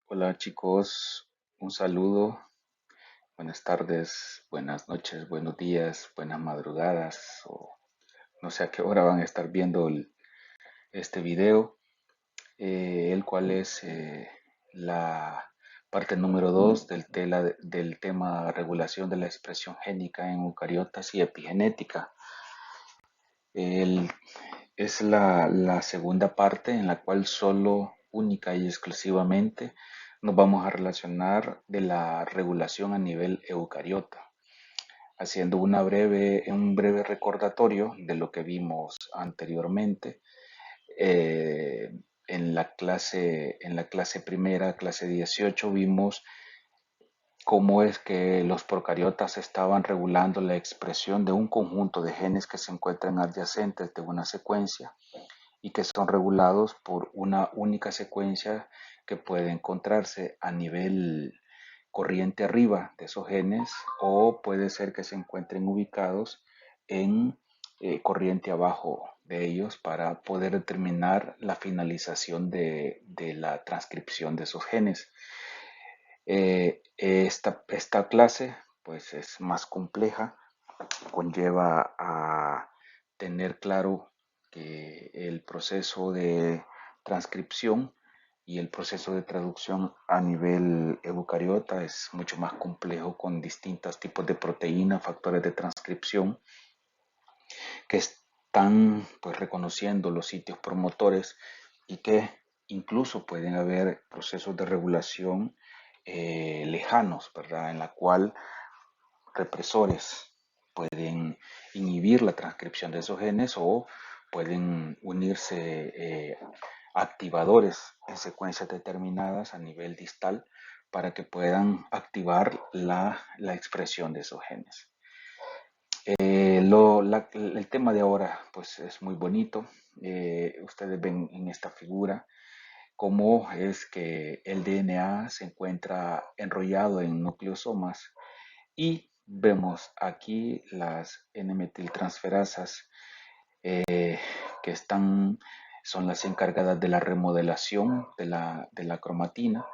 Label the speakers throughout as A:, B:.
A: Hola chicos, un saludo, buenas tardes, buenas noches, buenos días, buenas madrugadas o no sé a qué hora van a estar viendo este video, el cual es la parte número 2 del tema regulación de la expresión génica en eucariotas y epigenética. El- es la segunda parte en la cual solo, única y exclusivamente nos vamos a relacionar de la regulación a nivel eucariota, haciendo un breve recordatorio de lo que vimos anteriormente eh, en la clase primera, clase 18, vimos cómo es que los procariotas estaban regulando la expresión de un conjunto de genes que se encuentran adyacentes de una secuencia y que son regulados por una única secuencia que puede encontrarse a nivel corriente arriba de esos genes o puede ser que se encuentren ubicados en corriente abajo de ellos para poder determinar la finalización de la transcripción de esos genes. Esta clase pues es más compleja, conlleva a tener claro que el proceso de transcripción y el proceso de traducción a nivel eucariota es mucho más complejo con distintos tipos de proteínas, factores de transcripción que están pues reconociendo los sitios promotores y que incluso pueden haber procesos de regulación lejanos, ¿verdad? En la cual represores pueden inhibir la transcripción de esos genes o pueden unirse activadores en secuencias determinadas a nivel distal para que puedan activar la expresión de esos genes. El tema de ahora pues es muy bonito. Ustedes ven en esta figura cómo es que el DNA se encuentra enrollado en nucleosomas y vemos aquí las N-metiltransferasas que son las encargadas de la remodelación de la cromatina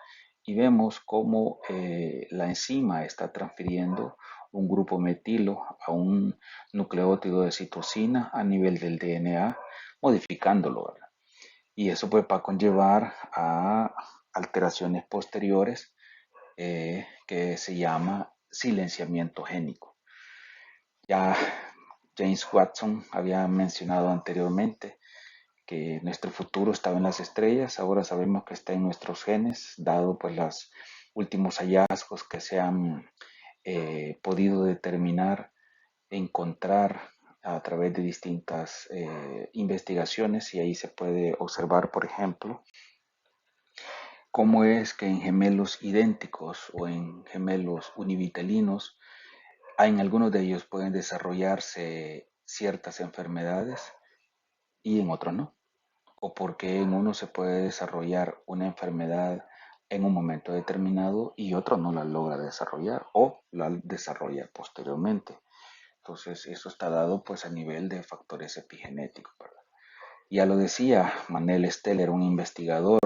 A: y vemos cómo la enzima está transfiriendo un grupo metilo a un nucleótido de citosina a nivel del DNA, modificándolo, ¿verdad? Y eso pues va a conllevar a alteraciones posteriores que se llama silenciamiento génico. Ya James Watson había mencionado anteriormente que nuestro futuro estaba en las estrellas, ahora sabemos que está en nuestros genes, dado pues los últimos hallazgos que se han podido determinar, encontrar a través de distintas investigaciones y ahí se puede observar, por ejemplo, cómo es que en gemelos idénticos o en gemelos univitelinos en algunos de ellos pueden desarrollarse ciertas enfermedades y en otros no. O porque en uno se puede desarrollar una enfermedad en un momento determinado y otro no la logra desarrollar o la desarrolla posteriormente. Entonces eso está dado pues a nivel de factores epigenéticos, ¿verdad? Ya lo decía Manel Steller, un investigador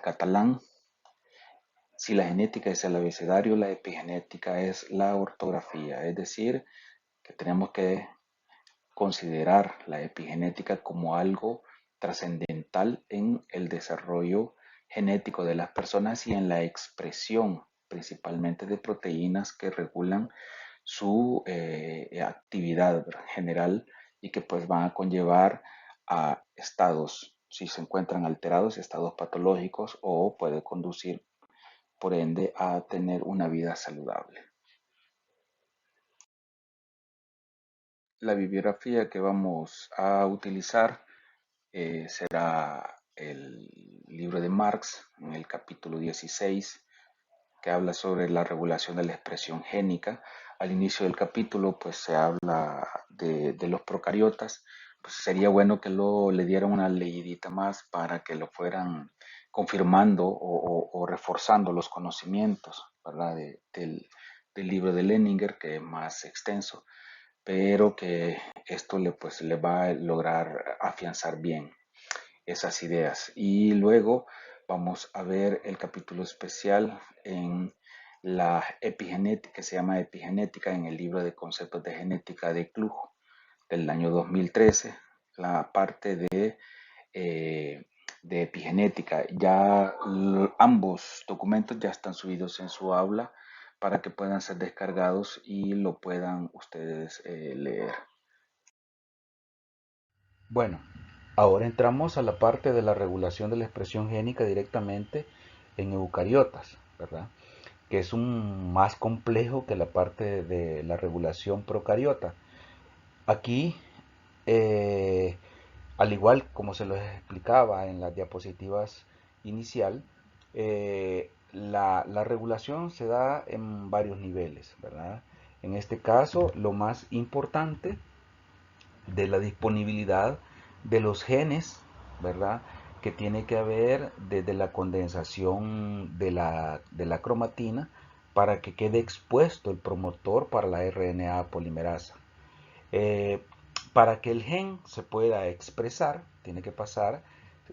A: catalán. Si la genética es el abecedario, la epigenética es la ortografía, es decir, que tenemos que considerar la epigenética como algo trascendental en el desarrollo genético de las personas y en la expresión principalmente de proteínas que regulan su actividad general y que pues van a conllevar a estados, si se encuentran alterados, estados patológicos o puede conducir por ende a tener una vida saludable. La bibliografía que vamos a utilizar será el libro de Marx en el capítulo 16 que habla sobre la regulación de la expresión génica. Al inicio del capítulo pues se habla de los procariotas. Pues sería bueno que le dieran una leidita más para que lo fueran confirmando o reforzando los conocimientos, ¿verdad? Del libro de Leninger, que es más extenso, pero que esto pues, le va a lograr afianzar bien esas ideas. Y luego vamos a ver el capítulo especial en la epigenética, que se llama epigenética en el libro de conceptos de genética de Klug del año 2013, la parte de epigenética. Ya ambos documentos ya están subidos en su aula para que puedan ser descargados y lo puedan ustedes leer.
B: Bueno, ahora entramos a la parte de la regulación de la expresión génica directamente en eucariotas, ¿verdad? Que es un más complejo que la parte de la regulación procariota. Aquí, eh, al igual como se los explicaba en las diapositivas inicial, la regulación se da en varios niveles, ¿verdad? En este caso, lo más importante de la disponibilidad de los genes, ¿verdad? Que tiene que haber desde la condensación de la cromatina para que quede expuesto el promotor para la RNA polimerasa. Eh, para que el gen se pueda expresar, tiene que pasar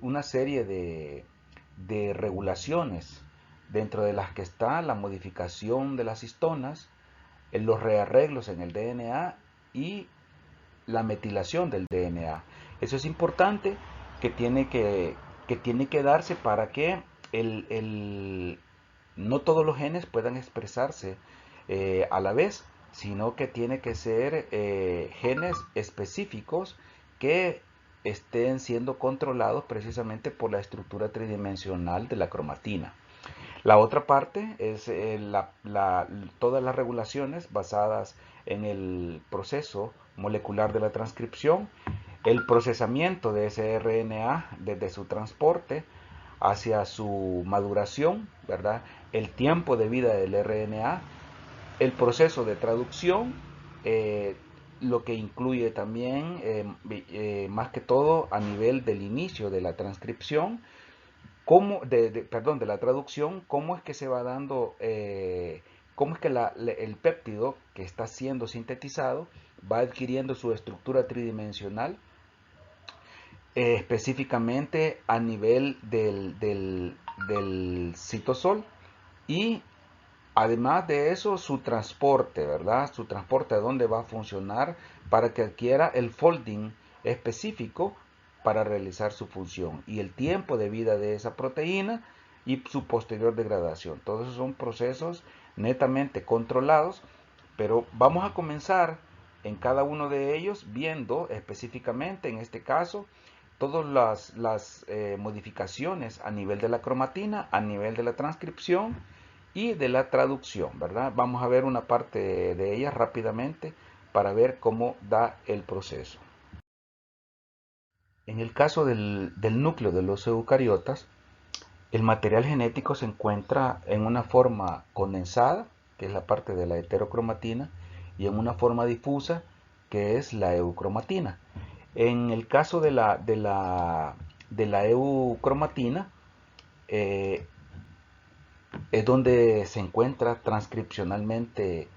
B: una serie de regulaciones, dentro de las que está la modificación de las histonas, en los rearreglos en el DNA y la metilación del DNA. Eso es importante que tiene que darse para que no todos los genes puedan expresarse a la vez, sino que tiene que ser genes específicos que estén siendo controlados precisamente por la estructura tridimensional de la cromatina. La otra parte es todas las regulaciones basadas en el proceso molecular de la transcripción, el procesamiento de ese RNA desde su transporte hacia su maduración, ¿verdad? El tiempo de vida del RNA, el proceso de traducción, eh, lo que incluye también, más que todo, a nivel del inicio de la transcripción, de la traducción, cómo es que se va dando, cómo es que el péptido que está siendo sintetizado va adquiriendo su estructura tridimensional, específicamente a nivel del citosol, y además de eso su transporte, ¿verdad? Su transporte a dónde va a funcionar para que adquiera el folding específico para realizar su función y el tiempo de vida de esa proteína y su posterior degradación. Todos esos son procesos netamente controlados, pero vamos a comenzar en cada uno de ellos viendo específicamente, en este caso, todas las modificaciones a nivel de la cromatina, a nivel de la transcripción y de la traducción, ¿verdad? Vamos a ver una parte de ellas rápidamente para ver cómo da el proceso. En el caso del núcleo de los eucariotas, el material genético se encuentra en una forma condensada, que es la parte de la heterocromatina, y en una forma difusa, que es la eucromatina. En el caso de la eucromatina, eh, es donde se encuentra transcripcionalmente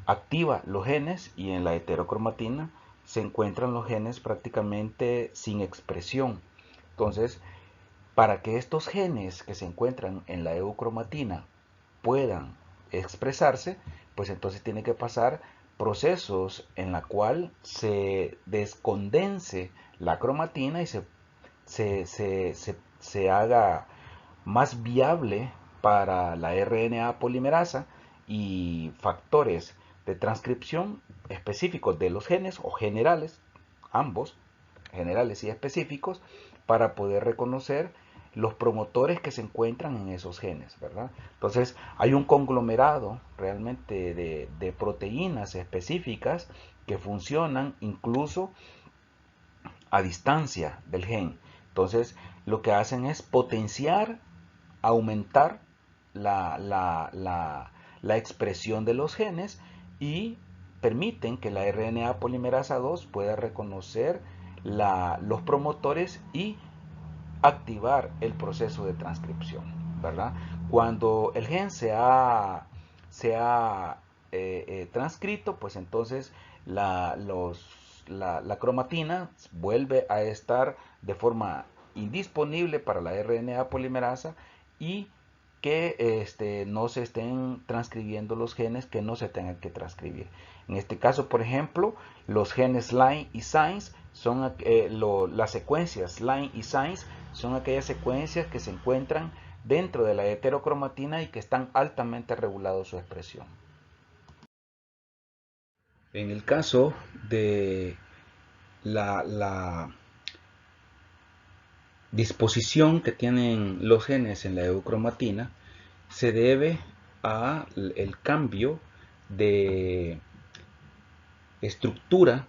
B: activa los genes, y en la heterocromatina se encuentran los genes prácticamente sin expresión. Entonces, para que estos genes que se encuentran en la eucromatina puedan expresarse, pues entonces tiene que pasar procesos en la cual se descondense la cromatina y se haga más viable para la RNA polimerasa y factores de transcripción específicos de los genes o generales, ambos, generales y específicos, para poder reconocer los promotores que se encuentran en esos genes, ¿verdad? Entonces hay un conglomerado realmente de proteínas específicas que funcionan incluso a distancia del gen. Entonces lo que hacen es potenciar, aumentar la expresión de los genes y permiten que la RNA polimerasa 2 pueda reconocer los promotores y activar el proceso de transcripción, ¿verdad? Cuando el gen se ha transcrito, pues entonces la cromatina vuelve a estar de forma indisponible para la RNA polimerasa y que no se estén transcribiendo los genes que no se tengan que transcribir. En este caso, por ejemplo, los genes line y SINES son las secuencias line y SINES son aquellas secuencias que se encuentran dentro de la heterocromatina y que están altamente regulados su expresión. En el caso de la disposición que tienen los genes en la eucromatina, se debe al cambio de estructura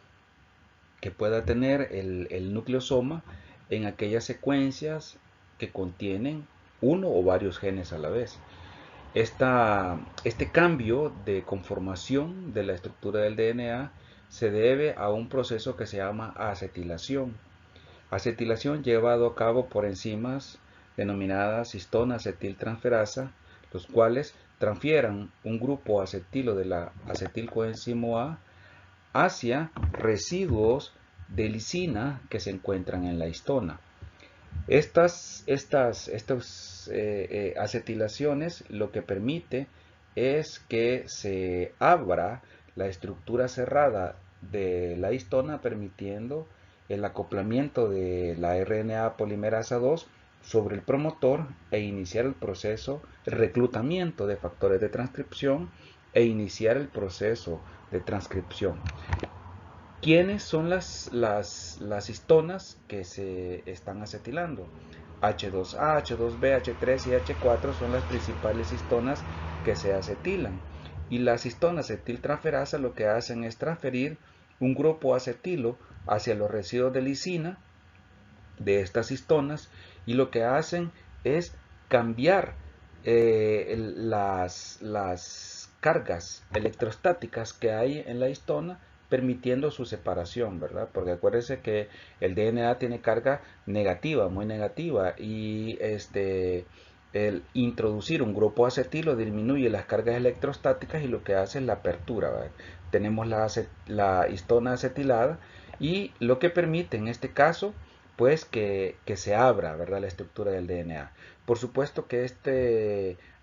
B: que pueda tener el nucleosoma en aquellas secuencias que contienen uno o varios genes a la vez. Este cambio de conformación de la estructura del DNA se debe a un proceso que se llama acetilación. Acetilación llevado a cabo por enzimas denominadas histona acetiltransferasa, los cuales transfieran un grupo acetilo de la acetilcoenzimo A hacia residuos de lisina que se encuentran en la histona. Estas acetilaciones lo que permite es que se abra la estructura cerrada de la histona, permitiendo el acoplamiento de la RNA polimerasa 2 sobre el promotor e iniciar el proceso de reclutamiento de factores de transcripción e iniciar el proceso de transcripción. ¿Quiénes son las histonas que se están acetilando? H2A, H2B, H3 y H4 son las principales histonas que se acetilan. Y las histonas acetiltransferasa lo que hacen es transferir un grupo acetilo hacia los residuos de lisina de estas histonas, y lo que hacen es cambiar las cargas electrostáticas que hay en la histona, permitiendo su separación, ¿verdad? Porque acuérdense que el DNA tiene carga negativa, muy negativa, y el introducir un grupo acetilo disminuye las cargas electrostáticas y lo que hace es la apertura, ¿verdad? Tenemos la histona acetilada, y lo que permite en este caso pues que se abra, ¿verdad?, la estructura del DNA. Por supuesto que esta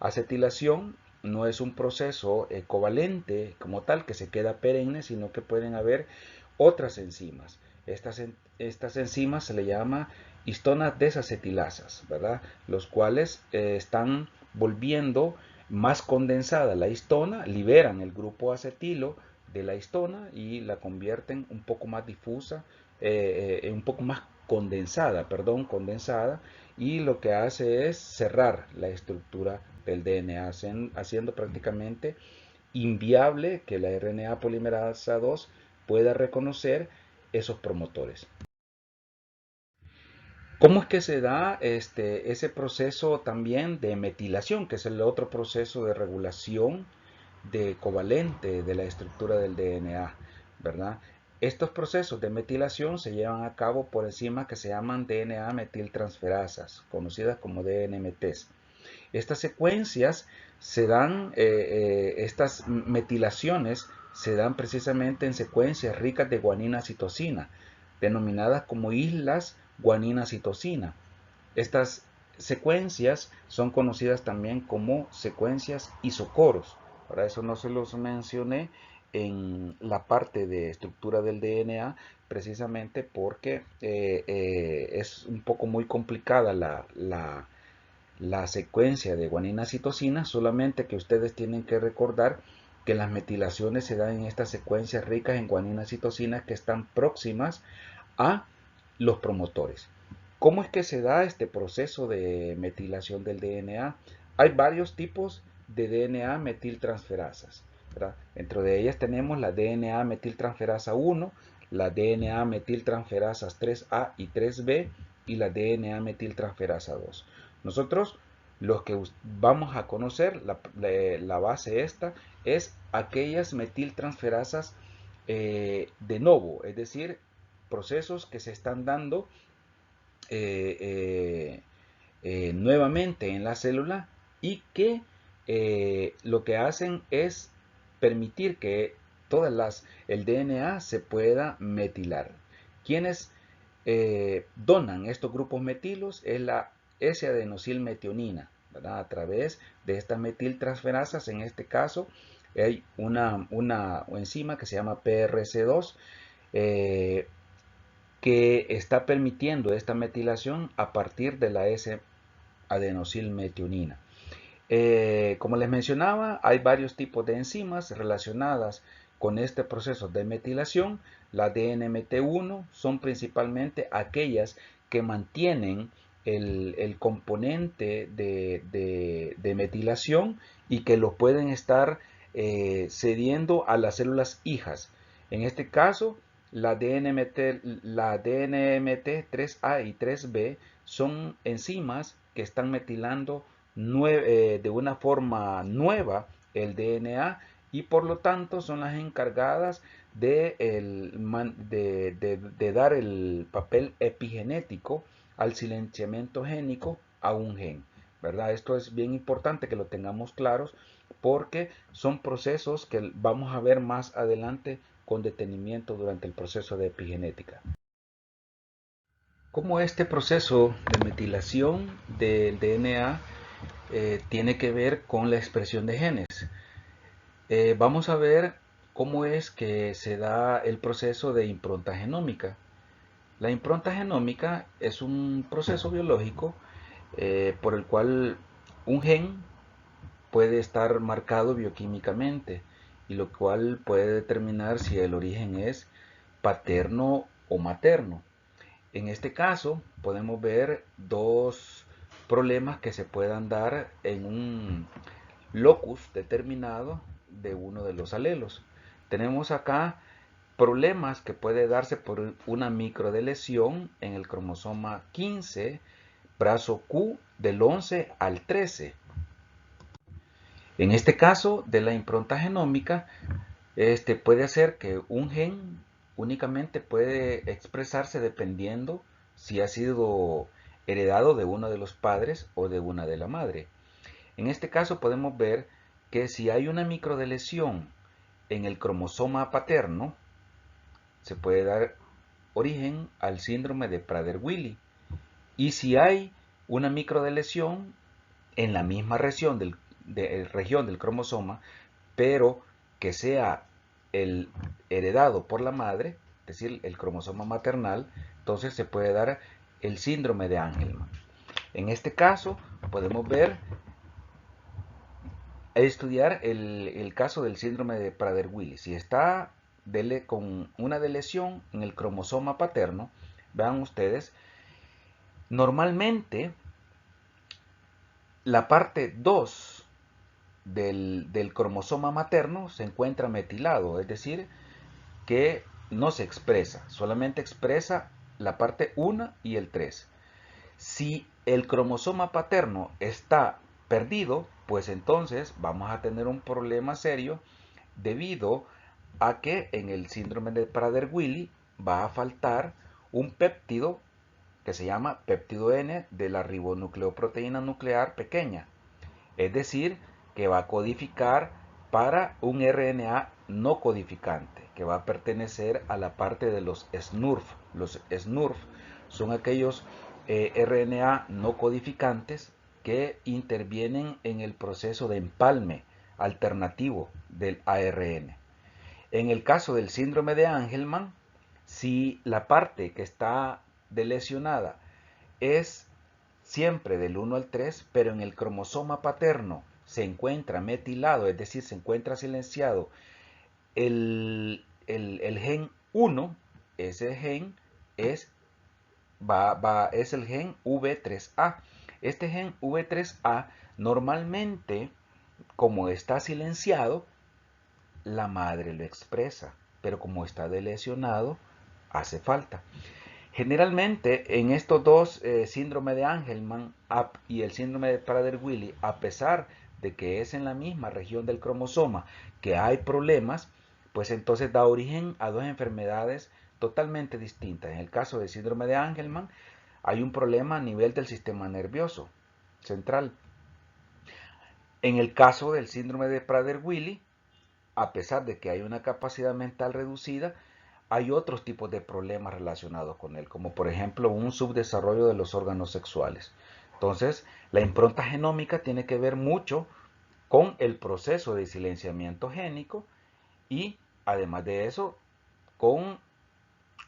B: acetilación no es un proceso covalente como tal que se queda perenne, sino que pueden haber otras enzimas. Estas enzimas se le llama histonas desacetilasas, ¿verdad?, los cuales están volviendo más condensada la histona, liberan el grupo acetilo de la histona y la convierten un poco más difusa, un poco más condensada, y lo que hace es cerrar la estructura del DNA, haciendo prácticamente inviable que la RNA polimerasa 2 pueda reconocer esos promotores. ¿Cómo es que se da ese proceso también de metilación, que es el otro proceso de regulación de covalente de la estructura del DNA, ¿verdad? Estos procesos de metilación se llevan a cabo por enzimas que se llaman DNA metiltransferasas, conocidas como DNMTs. Estas secuencias se dan, estas metilaciones se dan precisamente en secuencias ricas de guanina-citosina, denominadas como islas guanina-citosina. Estas secuencias son conocidas también como secuencias isocoros. Para eso no se los mencioné en la parte de estructura del DNA, precisamente porque es un poco muy complicada la secuencia de guanina-citosina, solamente que ustedes tienen que recordar que las metilaciones se dan en estas secuencias ricas en guanina-citosina que están próximas a los promotores. ¿Cómo es que se da este proceso de metilación del DNA? Hay varios tipos de DNA metiltransferasas, ¿verdad? Dentro de ellas tenemos la DNA metiltransferasa 1, la DNA metiltransferasas 3A y 3B y la DNA metiltransferasa 2. Nosotros los que vamos a conocer, la base esta, es aquellas metiltransferasas de novo, es decir, procesos que se están dando nuevamente en la célula y que lo que hacen es permitir que el DNA se pueda metilar. ¿Quiénes donan estos grupos metilos es la S-adenosilmetionina, ¿verdad? A través de estas metiltransferasas, en este caso, hay una enzima que se llama PRC2, que está permitiendo esta metilación a partir de la S-adenosilmetionina. Como les mencionaba, hay varios tipos de enzimas relacionadas con este proceso de metilación. La DNMT1 son principalmente aquellas que mantienen el componente de metilación y que lo pueden estar cediendo a las células hijas. En este caso, la DNMT3A y 3B son enzimas que están metilando de una forma nueva el DNA y por lo tanto son las encargadas de dar el papel epigenético al silenciamiento génico a un gen, ¿verdad? Esto es bien importante que lo tengamos claros porque son procesos que vamos a ver más adelante con detenimiento durante el proceso de epigenética. Cómo este proceso de metilación del DNA tiene que ver con la expresión de genes. Vamos a ver cómo es que se da el proceso de impronta genómica. La impronta genómica es un proceso biológico por el cual un gen puede estar marcado bioquímicamente y lo cual puede determinar si el origen es paterno o materno. En este caso podemos ver dos problemas que se puedan dar en un locus determinado de uno de los alelos. Tenemos acá problemas que puede darse por una microdeleción en el cromosoma 15, brazo Q del 11 al 13. En este caso de la impronta genómica, puede hacer que un gen únicamente puede expresarse dependiendo si ha sido heredado de uno de los padres o de una de la madre. En este caso podemos ver que si hay una microdeleción en el cromosoma paterno, se puede dar origen al síndrome de Prader-Willi. Y si hay una microdeleción en la misma región del cromosoma, pero que sea el heredado por la madre, es decir, el cromosoma maternal, entonces se puede dar el síndrome de Angelman. En este caso podemos ver estudiar el caso del síndrome de Prader-Willi. Si está con una lesión en el cromosoma paterno, vean ustedes, normalmente la parte 2 del cromosoma materno se encuentra metilado, es decir, que no se expresa, solamente expresa la parte 1 y el 3. Si el cromosoma paterno está perdido, pues entonces vamos a tener un problema serio debido a que en el síndrome de Prader-Willi va a faltar un péptido que se llama péptido N de la ribonucleoproteína nuclear pequeña. Es decir, que va a codificar para un RNA no codificante, que va a pertenecer a la parte de los SNURF. Los SNURF son aquellos RNA no codificantes que intervienen en el proceso de empalme alternativo del ARN. En el caso del síndrome de Angelman, si la parte que está delesionada es siempre del 1 al 3, pero en el cromosoma paterno se encuentra metilado, es decir, se encuentra silenciado el gen 1, ese gen es, es el gen V3A. Este gen V3A normalmente, como está silenciado, la madre lo expresa, pero como está delesionado, hace falta. Generalmente en estos dos, síndrome de Angelman y el síndrome de Prader-Willi, a pesar de que es en la misma región del cromosoma que hay problemas, pues entonces da origen a dos enfermedades totalmente distintas. En el caso del síndrome de Angelman hay un problema a nivel del sistema nervioso central. En el caso del síndrome de Prader-Willi, a pesar de que hay una capacidad mental reducida, hay otros tipos de problemas relacionados con él, como por ejemplo un subdesarrollo de los órganos sexuales. Entonces, la impronta genómica tiene que ver mucho con el proceso de silenciamiento génico y, además de eso, con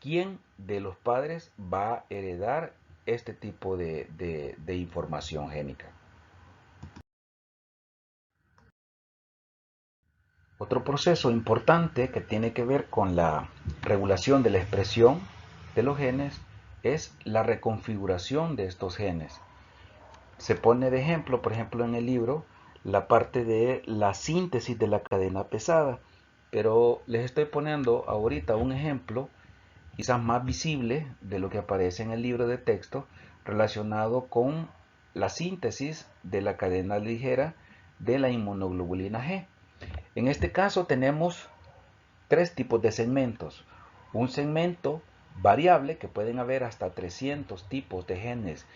B: quién de los padres va a heredar este tipo de información génica. Otro proceso importante que tiene que ver con la regulación de la expresión de los genes es la reconfiguración de estos genes. Se pone de ejemplo, por ejemplo, en el libro, la parte de la síntesis de la cadena pesada, pero les estoy poniendo ahorita un ejemplo quizás más visible de lo que aparece en el libro de texto relacionado con la síntesis de la cadena ligera de la inmunoglobulina G. En este caso tenemos tres tipos de segmentos. Un segmento variable, que pueden haber hasta 300 tipos de genes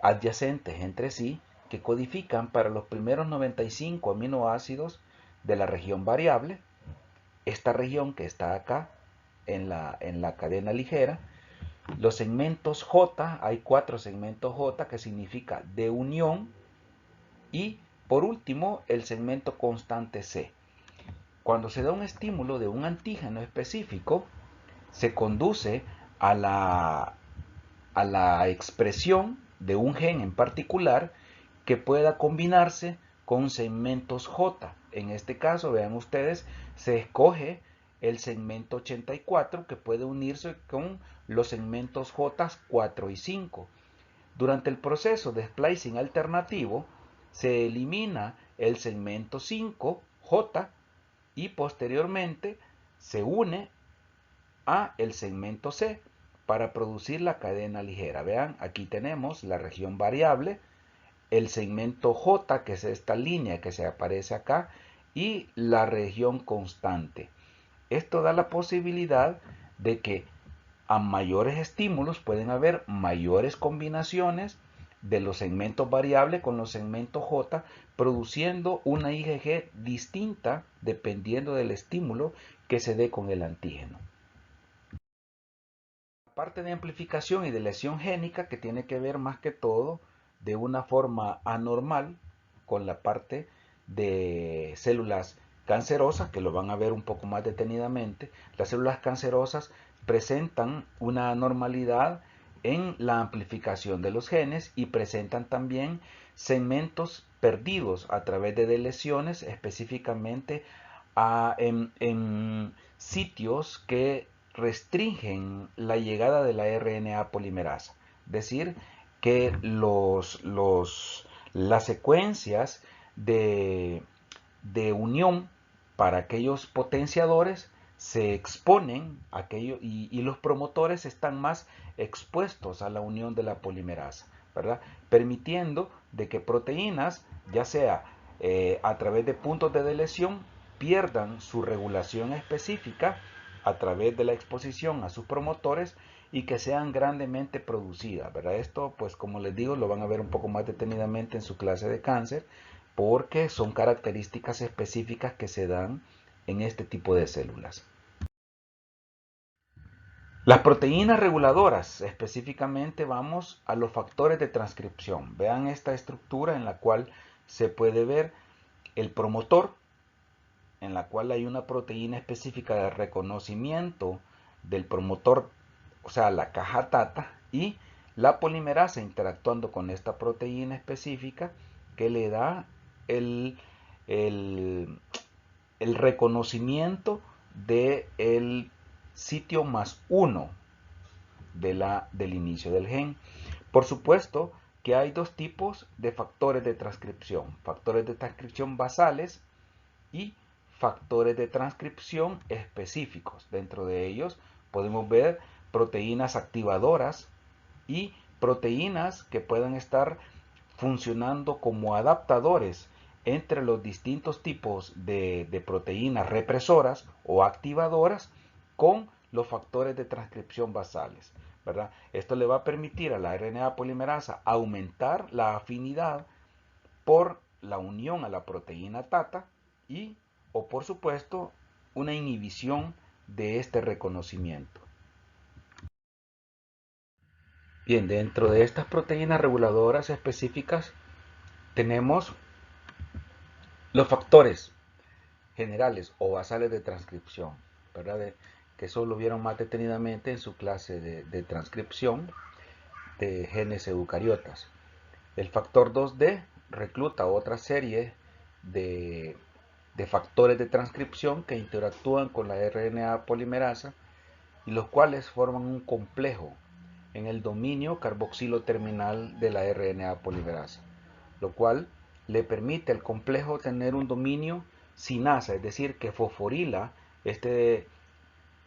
B: adyacentes entre sí, que codifican para los primeros 95 aminoácidos de la región variable. Esta región que está acá en la cadena ligera. Los segmentos J, hay 4 segmentos J, que significa de unión. Y por último, el segmento constante C. Cuando se da un estímulo de un antígeno específico, se conduce a la expresión de un gen en particular que pueda combinarse con segmentos J. En este caso, vean ustedes, se escoge el segmento 84 que puede unirse con los segmentos J 4 y 5. Durante el proceso de splicing alternativo, se elimina el segmento 5 J y posteriormente se une a el segmento C para producir la cadena ligera. Vean, aquí tenemos la región variable, el segmento J, que es esta línea que se aparece acá, y la región constante. Esto da la posibilidad de que a mayores estímulos pueden haber mayores combinaciones de los segmentos variables con los segmentos J, produciendo una IgG distinta dependiendo del estímulo que se dé con el antígeno. Parte de amplificación y de lesión génica, que tiene que ver más que todo de una forma anormal con la parte de células cancerosas, que lo van a ver un poco más detenidamente. Las células cancerosas presentan una anormalidad en la amplificación de los genes y presentan también segmentos perdidos a través de lesiones, específicamente en sitios que restringen la llegada de la RNA polimerasa. Es decir, que las secuencias de unión para aquellos potenciadores se exponen y los promotores están más expuestos a la unión de la polimerasa, ¿verdad? Permitiendo de que proteínas, ya sea a través de puntos de lesión, pierdan su regulación específica a través de la exposición a sus promotores y que sean grandemente producidas, ¿verdad? Esto, pues como les digo, lo van a ver un poco más detenidamente en su clase de cáncer, porque son características específicas que se dan en este tipo de células. Las proteínas reguladoras, específicamente vamos a los factores de transcripción. Vean esta estructura en la cual se puede ver el promotor, en la cual hay una proteína específica de reconocimiento del promotor, o sea, la caja tata, y la polimerasa interactuando con esta proteína específica que le da el, el, el reconocimiento del sitio más 1 del inicio del gen. Por supuesto que hay dos tipos de factores de transcripción basales y factores de transcripción específicos. Dentro de ellos podemos ver proteínas activadoras y proteínas que puedan estar funcionando como adaptadores entre los distintos tipos de proteínas represoras o activadoras con los factores de transcripción basales, ¿verdad? Esto le va a permitir a la RNA polimerasa aumentar la afinidad por la unión a la proteína tata y, o por supuesto, una inhibición de este reconocimiento. Bien, dentro de estas proteínas reguladoras específicas tenemos los factores generales o basales de transcripción, ¿verdad? Que eso lo vieron más detenidamente en su clase de transcripción de genes eucariotas. El factor 2D recluta otra serie de, de factores de transcripción que interactúan con la RNA polimerasa y los cuales forman un complejo en el dominio carboxilo terminal de la RNA polimerasa, lo cual le permite al complejo tener un dominio sinasa, es decir, que fosforila este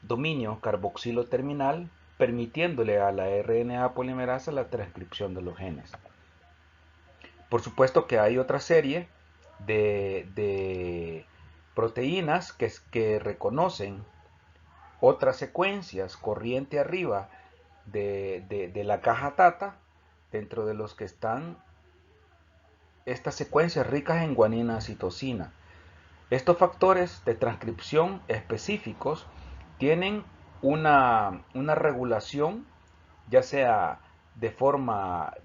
B: dominio carboxilo terminal, permitiéndole a la RNA polimerasa la transcripción de los genes. Por supuesto que hay otra serie de proteínas que reconocen otras secuencias corriente arriba de la caja Tata, dentro de los que están estas secuencias ricas en guanina citosina. Estos factores de transcripción específicos tienen una regulación, ya sea de forma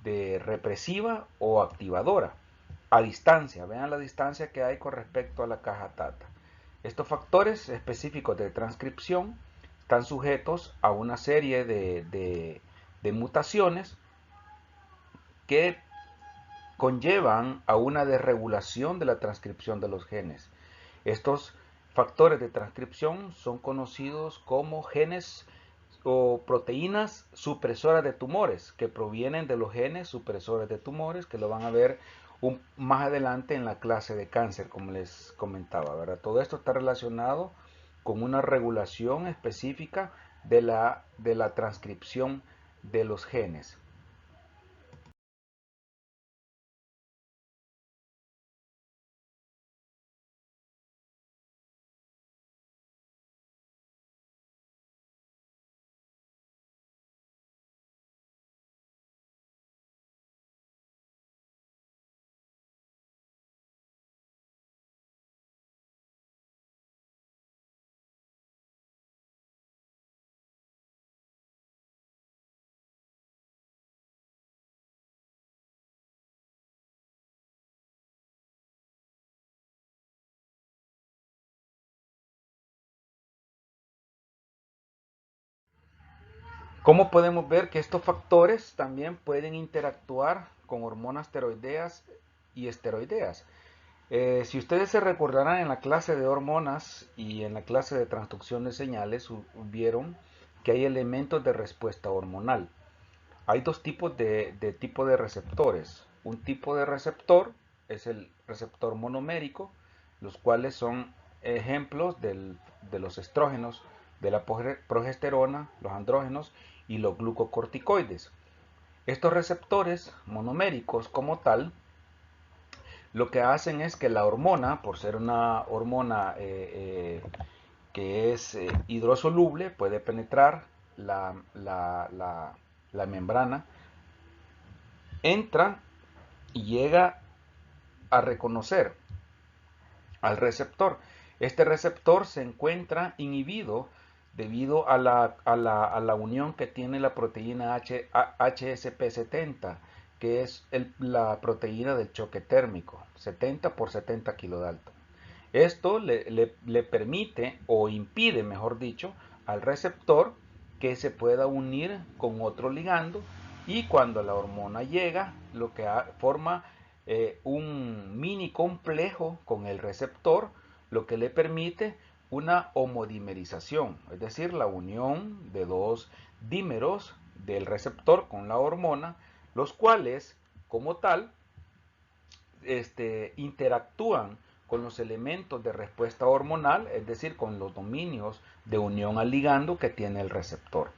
B: represiva o activadora, a distancia. Vean la distancia que hay con respecto a la caja Tata. Estos factores específicos de transcripción están sujetos a una serie de mutaciones que conllevan a una desregulación de la transcripción de los genes. Estos factores de transcripción son conocidos como genes o proteínas supresoras de tumores, que provienen de los genes supresores de tumores, que lo van a ver más adelante en la clase de cáncer, como les comentaba, ¿verdad? Todo esto está relacionado con una regulación específica de la transcripción de los genes. ¿Cómo podemos ver que estos factores también pueden interactuar con hormonas tiroideas y esteroideas? Si ustedes se recordarán en la clase de hormonas y en la clase de transducción de señales, vieron que hay elementos de respuesta hormonal. Hay dos tipos de receptores. Un tipo de receptor es el receptor monomérico, los cuales son ejemplos de los estrógenos, de la progesterona, los andrógenos y los glucocorticoides. Estos receptores monoméricos como tal, lo que hacen es que la hormona, por ser una hormona que es hidrosoluble, puede penetrar la membrana, entra y llega a reconocer al receptor. Este receptor se encuentra inhibido debido a la unión que tiene la proteína HSP70, que es la proteína del choque térmico, 70 por 70 kilodalton. Esto le permite o impide, mejor dicho, al receptor que se pueda unir con otro ligando, y cuando la hormona llega, lo que forma un mini complejo con el receptor, lo que le permite una homodimerización, es decir, la unión de dos dímeros del receptor con la hormona, los cuales, como tal, interactúan con los elementos de respuesta hormonal, es decir, con los dominios de unión al ligando que tiene el receptor.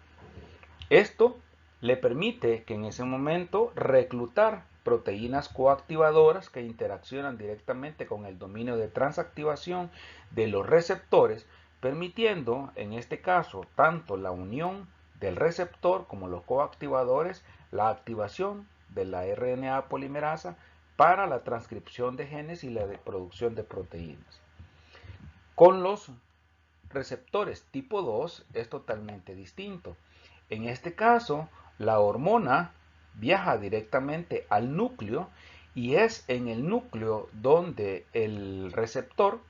B: Esto le permite que en ese momento reclutar proteínas coactivadoras que interaccionan directamente con el dominio de transactivación de los receptores, permitiendo en este caso tanto la unión del receptor como los coactivadores, la activación de la RNA polimerasa para la transcripción de genes y la producción de proteínas. Con los receptores tipo 2 es totalmente distinto. En este caso, la hormona viaja directamente al núcleo y es en el núcleo donde el receptor,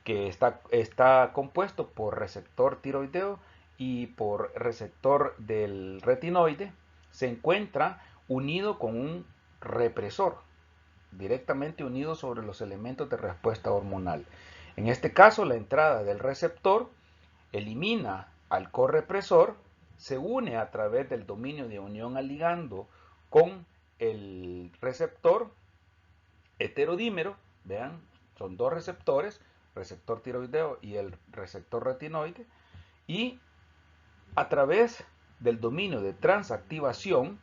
B: que está compuesto por receptor tiroideo y por receptor del retinoide, se encuentra unido con un represor, directamente unido sobre los elementos de respuesta hormonal. En este caso, la entrada del receptor elimina al correpresor, se une a través del dominio de unión al ligando con el receptor heterodímero, vean, son dos receptores, receptor tiroideo y el receptor retinoide, y a través del dominio de transactivación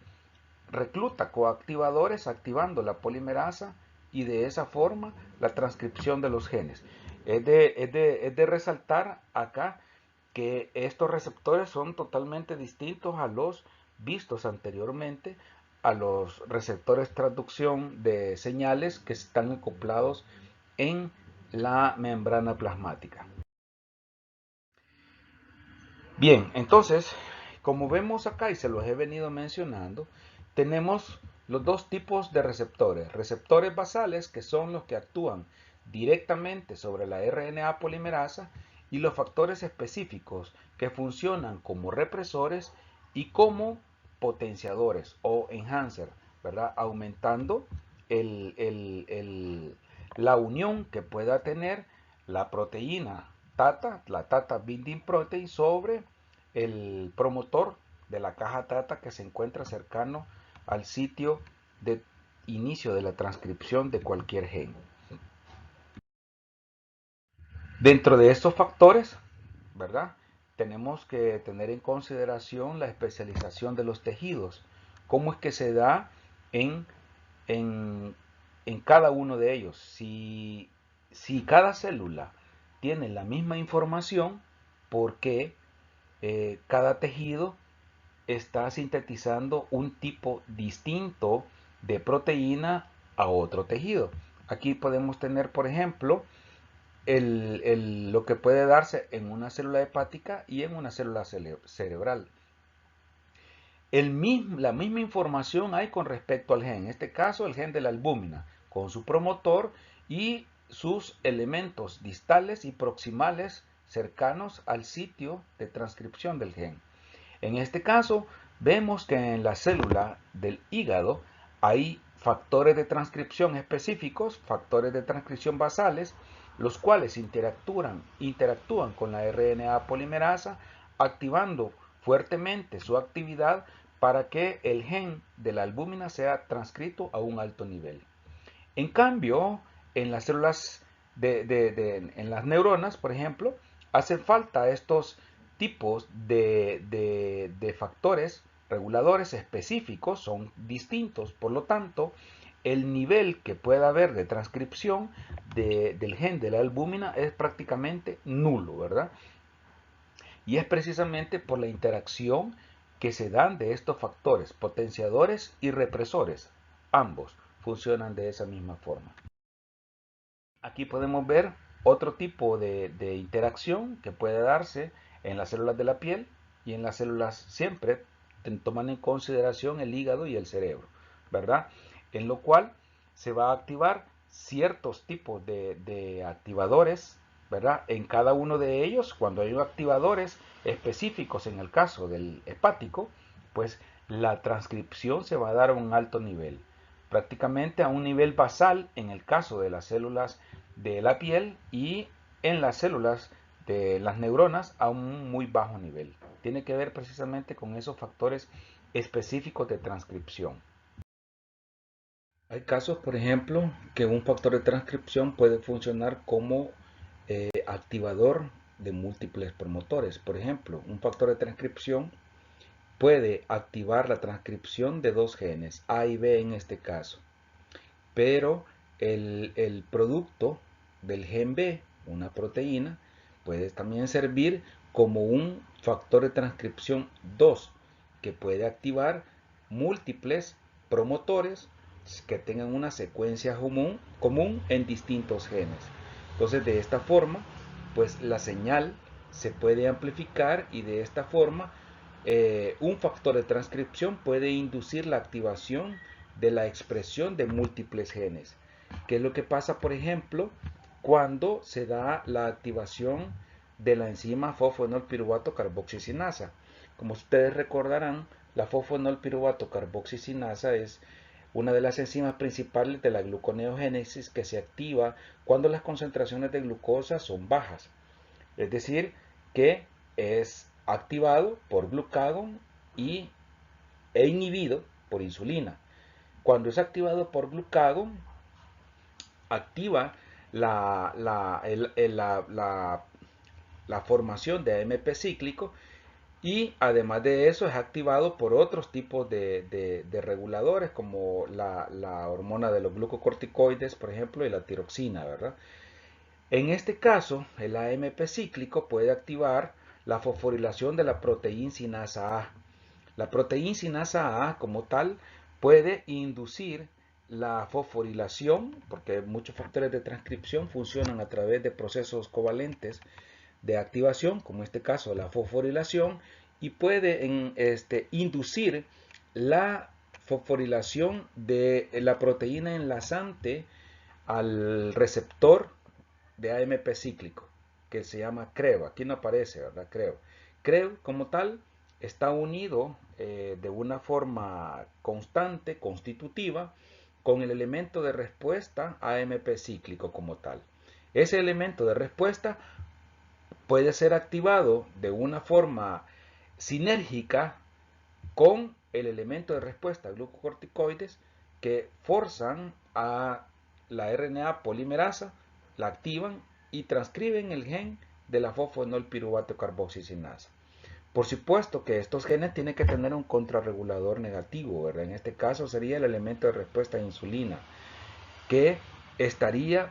B: recluta coactivadores activando la polimerasa y de esa forma la transcripción de los genes. Es de resaltar acá que estos receptores son totalmente distintos a los vistos anteriormente, a los receptores transducción de señales que están acoplados en la membrana plasmática. Bien, entonces, como vemos acá y se los he venido mencionando, tenemos los dos tipos de receptores. Receptores basales, que son los que actúan directamente sobre la RNA polimerasa, y los factores específicos, que funcionan como represores y como potenciadores o enhancer, ¿verdad? Aumentando la unión que pueda tener la proteína TATA, la TATA Binding Protein, sobre el promotor de la caja TATA que se encuentra cercano al sitio de inicio de la transcripción de cualquier gen. Dentro de estos factores, ¿verdad? Tenemos que tener en consideración la especialización de los tejidos, cómo es que se da en, en, en cada uno de ellos. Si cada célula tiene la misma información, ¿por qué cada tejido está sintetizando un tipo distinto de proteína a otro tejido? Aquí podemos tener, por ejemplo, lo que puede darse en una célula hepática y en una célula cerebral. La misma información hay con respecto al gen, en este caso el gen de la albúmina, con su promotor y sus elementos distales y proximales cercanos al sitio de transcripción del gen. En este caso, vemos que en la célula del hígado hay factores de transcripción específicos, factores de transcripción basales, los cuales interactúan con la RNA polimerasa, activando fuertemente su actividad para que el gen de la albúmina sea transcrito a un alto nivel. En cambio, en las células en las neuronas, por ejemplo, hacen falta estos tipos de factores reguladores específicos, son distintos, por lo tanto, el nivel que pueda haber de transcripción del gen de la albúmina es prácticamente nulo, ¿verdad? Y es precisamente por la interacción que se dan de estos factores, potenciadores y represores. Ambos funcionan de esa misma forma. Aquí podemos ver otro tipo de interacción que puede darse en las células de la piel y en las células, siempre toman en consideración el hígado y el cerebro, ¿verdad? En lo cual se va a activar ciertos tipos de activadores, ¿verdad? En cada uno de ellos, cuando hay activadores específicos en el caso del hepático, pues la transcripción se va a dar a un alto nivel, prácticamente a un nivel basal en el caso de las células de la piel, y en las células de las neuronas a un muy bajo nivel. Tiene que ver precisamente con esos factores específicos de transcripción. Hay casos, por ejemplo, que un factor de transcripción puede funcionar como activador de múltiples promotores. Por ejemplo, un factor de transcripción puede activar la transcripción de dos genes, A y B en este caso, pero el producto del gen B, una proteína, puede también servir como un factor de transcripción 2 que puede activar múltiples promotores que tengan una secuencia común en distintos genes. Entonces, de esta forma, pues la señal se puede amplificar y de esta forma un factor de transcripción puede inducir la activación de la expresión de múltiples genes. ¿Qué es lo que pasa, por ejemplo, cuando se da la activación de la enzima fosfenolpiruvato carboxicinasa? Como ustedes recordarán, la fosfenolpiruvato carboxicinasa es una de las enzimas principales de la gluconeogénesis que se activa cuando las concentraciones de glucosa son bajas. Es decir, que es activado por glucagón e inhibido por insulina. Cuando es activado por glucagón, activa la formación de AMP cíclico y además de eso es activado por otros tipos de reguladores como la hormona de los glucocorticoides, por ejemplo, y la tiroxina, ¿verdad? En este caso, el AMP cíclico puede activar la fosforilación de la proteinsinasa A. La proteinsinasa A como tal puede inducir la fosforilación, porque muchos factores de transcripción funcionan a través de procesos covalentes de activación, como en este caso la fosforilación, y puede inducir la fosforilación de la proteína enlazante al receptor de AMP cíclico, que se llama CREO. Aquí no aparece, ¿verdad? CREO. CREO como tal está unido de una forma constante, constitutiva, con el elemento de respuesta AMP cíclico como tal. Ese elemento de respuesta puede ser activado de una forma sinérgica con el elemento de respuesta glucocorticoides que forzan a la RNA polimerasa, la activan y transcriben el gen de la fosfenolpiruvato carboxicinasa. Por supuesto que estos genes tienen que tener un contrarregulador negativo, ¿verdad? En este caso sería el elemento de respuesta a insulina, que estaría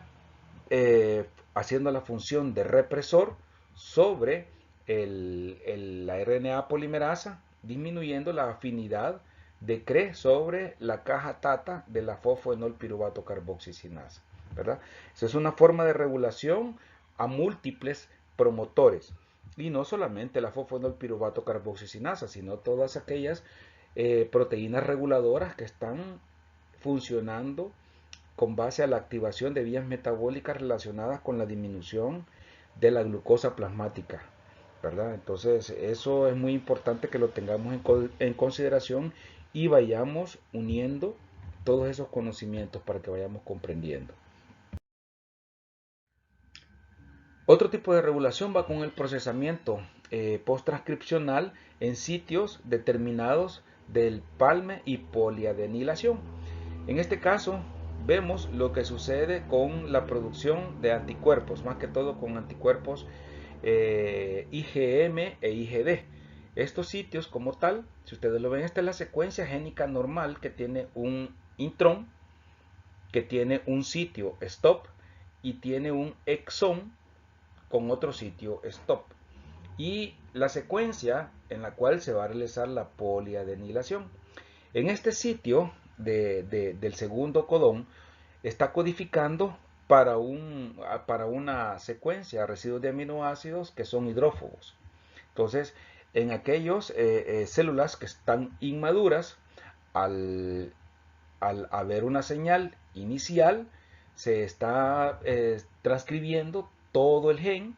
B: haciendo la función de represor sobre la RNA polimerasa, disminuyendo la afinidad de CRE sobre la caja TATA de la fosfenolpiruvato carboxicinasa, ¿verdad? Esa es una forma de regulación a múltiples promotores. Y no solamente la fosfenolpiruvato carboxicinasa, sino todas aquellas proteínas reguladoras que están funcionando con base a la activación de vías metabólicas relacionadas con la disminución de la glucosa plasmática, ¿verdad? Entonces, eso es muy importante que lo tengamos en consideración y vayamos uniendo todos esos conocimientos para que vayamos comprendiendo. Otro tipo de regulación va con el procesamiento post-transcripcional en sitios determinados del palme y poliadenilación. En este caso, vemos lo que sucede con la producción de anticuerpos, más que todo con anticuerpos IgM e IgD. Estos sitios como tal, si ustedes lo ven, esta es la secuencia génica normal que tiene un intrón, que tiene un sitio stop y tiene un exón con otro sitio stop. Y la secuencia en la cual se va a realizar la poliadenilación. En este sitio del segundo codón está codificando para una secuencia de residuos de aminoácidos que son hidrófobos. Entonces, en aquellas células que están inmaduras, al, al haber una señal inicial, se está transcribiendo todo el gen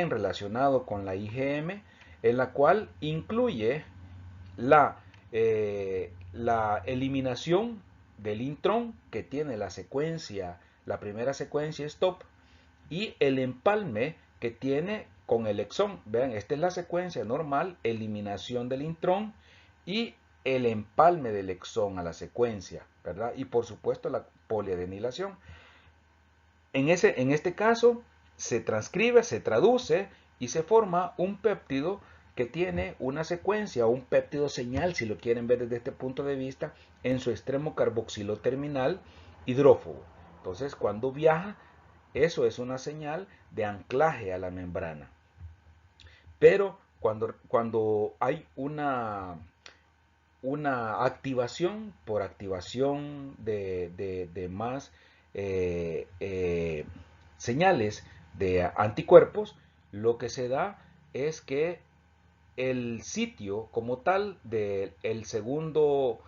B: relacionado con la IgM, en la cual incluye la eliminación del intrón que tiene la primera secuencia stop, y el empalme que tiene con el exón. Vean, esta es la secuencia normal, eliminación del intrón y el empalme del exón a la secuencia, ¿verdad? Y por supuesto la poliadenilación. En este caso se transcribe, se traduce y se forma un péptido que tiene una secuencia o un péptido señal, si lo quieren ver desde este punto de vista, en su extremo carboxilo terminal hidrófobo. Entonces, cuando viaja, eso es una señal de anclaje a la membrana. Pero cuando hay una activación por activación de más eh, eh, señales de anticuerpos, lo que se da es que el sitio como tal del segundo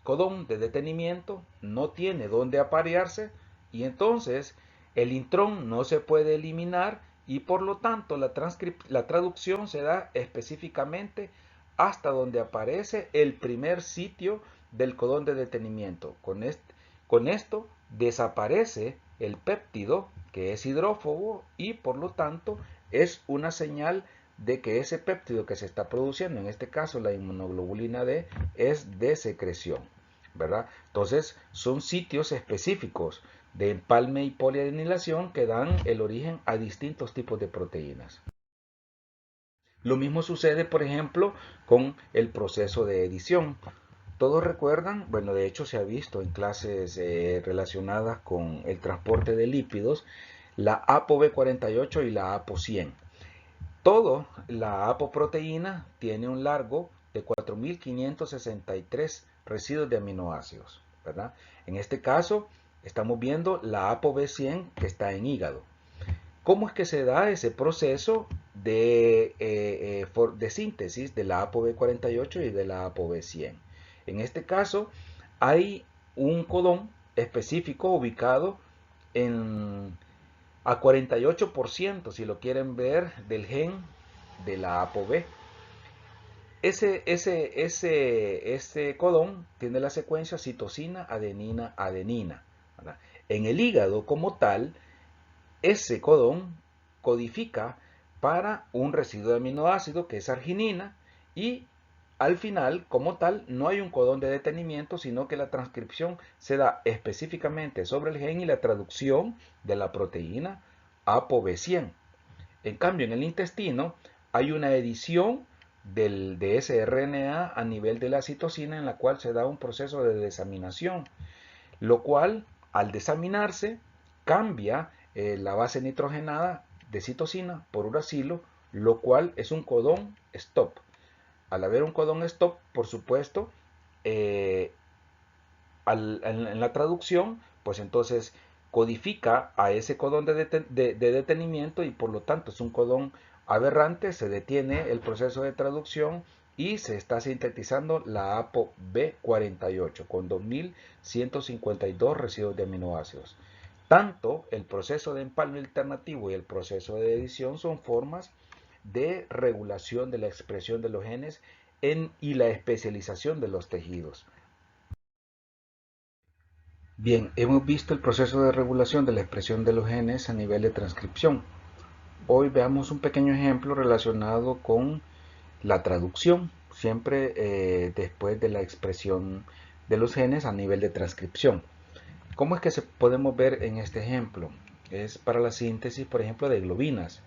B: codón de detenimiento no tiene dónde aparearse y entonces el intrón no se puede eliminar y por lo tanto la traducción se da específicamente hasta donde aparece el primer sitio del codón de detenimiento. Con esto desaparece el péptido que es hidrófobo y por lo tanto es una señal de que ese péptido que se está produciendo, en este caso la inmunoglobulina D, es de secreción, ¿verdad? Entonces son sitios específicos de empalme y poliadenilación que dan el origen a distintos tipos de proteínas. Lo mismo sucede, por ejemplo, con el proceso de edición. Todos recuerdan, bueno, de hecho se ha visto en clases relacionadas con el transporte de lípidos, la ApoB48 y la ApoC100. La apoproteína tiene un largo de 4563 residuos de aminoácidos, ¿verdad? En este caso, estamos viendo la ApoB100 que está en hígado. ¿Cómo es que se da ese proceso de síntesis de la ApoB48 y de la ApoB100? En este caso, hay un codón específico ubicado en a 48%, si lo quieren ver, del gen de la ApoB. Ese codón tiene la secuencia citosina, adenina, adenina, ¿verdad? En el hígado como tal, ese codón codifica para un residuo de aminoácido que es arginina y al final, como tal, no hay un codón de detenimiento, sino que la transcripción se da específicamente sobre el gen y la traducción de la proteína ApoB100. En cambio, en el intestino hay una edición de ese RNA a nivel de la citosina en la cual se da un proceso de desaminación, lo cual al desaminarse cambia la base nitrogenada de citosina por uracilo, lo cual es un codón stop. Al haber un codón stop, por supuesto, eh, en la traducción, pues entonces codifica a ese codón de detenimiento y por lo tanto es un codón aberrante, se detiene el proceso de traducción y se está sintetizando la ApoB48 con 2152 residuos de aminoácidos. Tanto el proceso de empalme alternativo y el proceso de edición son formas de regulación de la expresión de los genes y la especialización de los tejidos. Bien, hemos visto el proceso de regulación de la expresión de los genes a nivel de transcripción. Hoy veamos un pequeño ejemplo relacionado con la traducción, siempre después de la expresión de los genes a nivel de transcripción. ¿Cómo es que se podemos ver en este ejemplo? Es para la síntesis, por ejemplo, de globinas.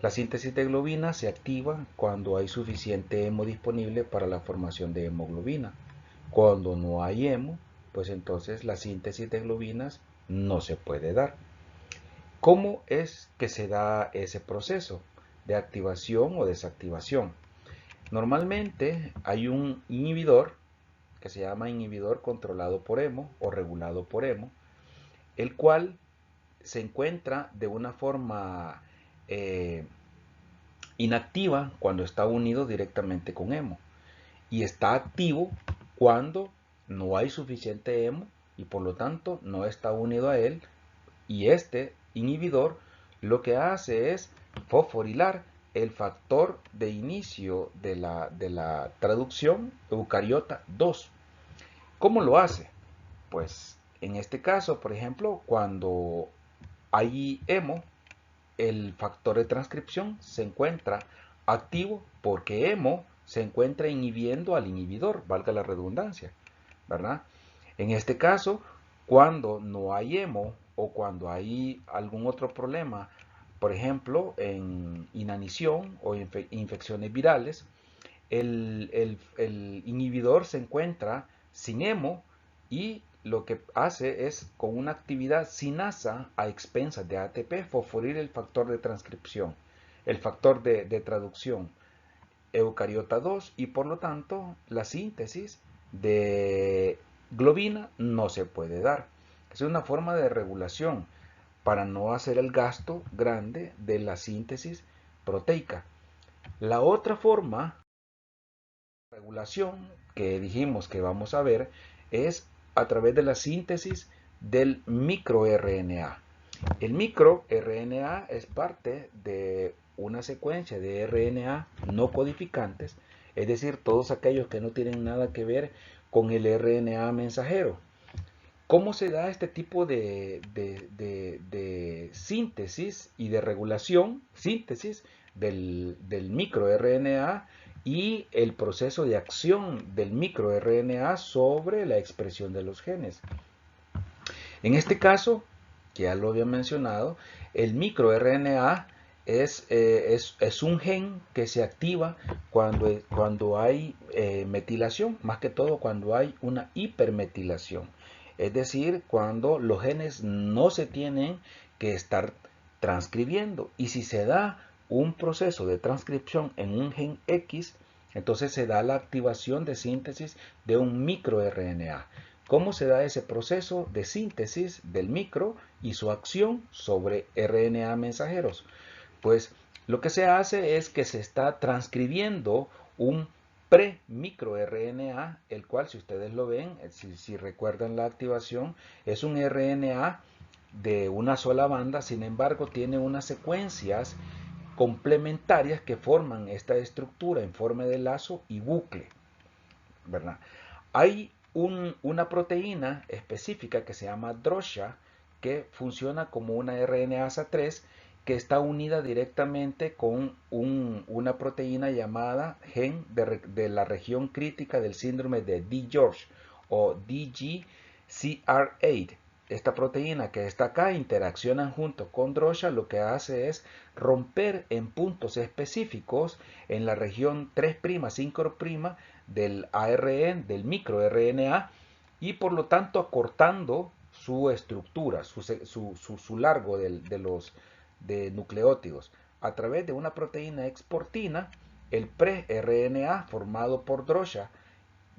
B: La síntesis de globinas se activa cuando hay suficiente hemo disponible para la formación de hemoglobina. Cuando no hay hemo, pues entonces la síntesis de globinas no se puede dar. ¿Cómo es que se da ese proceso de activación o desactivación? Normalmente hay un inhibidor que se llama inhibidor controlado por hemo o regulado por hemo, el cual se encuentra de una forma eh, inactiva cuando está unido directamente con hemo y está activo cuando no hay suficiente hemo y por lo tanto no está unido a él, y este inhibidor lo que hace es fosforilar el factor de inicio de la traducción eucariota 2. ¿Cómo lo hace? Pues en este caso, por ejemplo, cuando hay hemo, el factor de transcripción se encuentra activo porque hemo se encuentra inhibiendo al inhibidor, valga la redundancia, ¿verdad? En este caso, cuando no hay hemo o cuando hay algún otro problema, por ejemplo, en inanición o infecciones virales, el inhibidor se encuentra sin hemo y lo que hace es, con una actividad sinasa a expensas de ATP, fosforir el factor de transcripción, el factor de traducción eucariota 2 y por lo tanto la síntesis de globina no se puede dar. Es una forma de regulación para no hacer el gasto grande de la síntesis proteica. La otra forma de regulación que dijimos que vamos a ver es a través de la síntesis del microRNA. El microRNA es parte de una secuencia de RNA no codificantes, es decir, todos aquellos que no tienen nada que ver con el RNA mensajero. ¿Cómo se da este tipo de síntesis y de regulación, síntesis del microRNA y el proceso de acción del microRNA sobre la expresión de los genes? En este caso, que ya lo había mencionado, el microRNA es un gen que se activa cuando hay metilación, más que todo cuando hay una hipermetilación. Es decir, cuando los genes no se tienen que estar transcribiendo. Y si se da un proceso de transcripción en un gen X, entonces se da la activación de síntesis de un microRNA. ¿Cómo se da ese proceso de síntesis del micro y su acción sobre RNA mensajeros? Pues lo que se hace es que se está transcribiendo un pre-microRNA, el cual, si ustedes lo ven, si recuerdan la activación, es un RNA de una sola banda, sin embargo tiene unas secuencias complementarias que forman esta estructura en forma de lazo y bucle, ¿verdad? Hay una proteína específica que se llama drosha, que funciona como una RNasa 3 que está unida directamente con una proteína llamada gen de la región crítica del síndrome de DGeorge o DGCR8. Esta proteína que está acá interacciona junto con drosha, lo que hace es romper en puntos específicos en la región 3', 5' del ARN, del microRNA, y por lo tanto acortando su estructura, su largo de nucleótidos. A través de una proteína exportina, el pre-RNA formado por drosha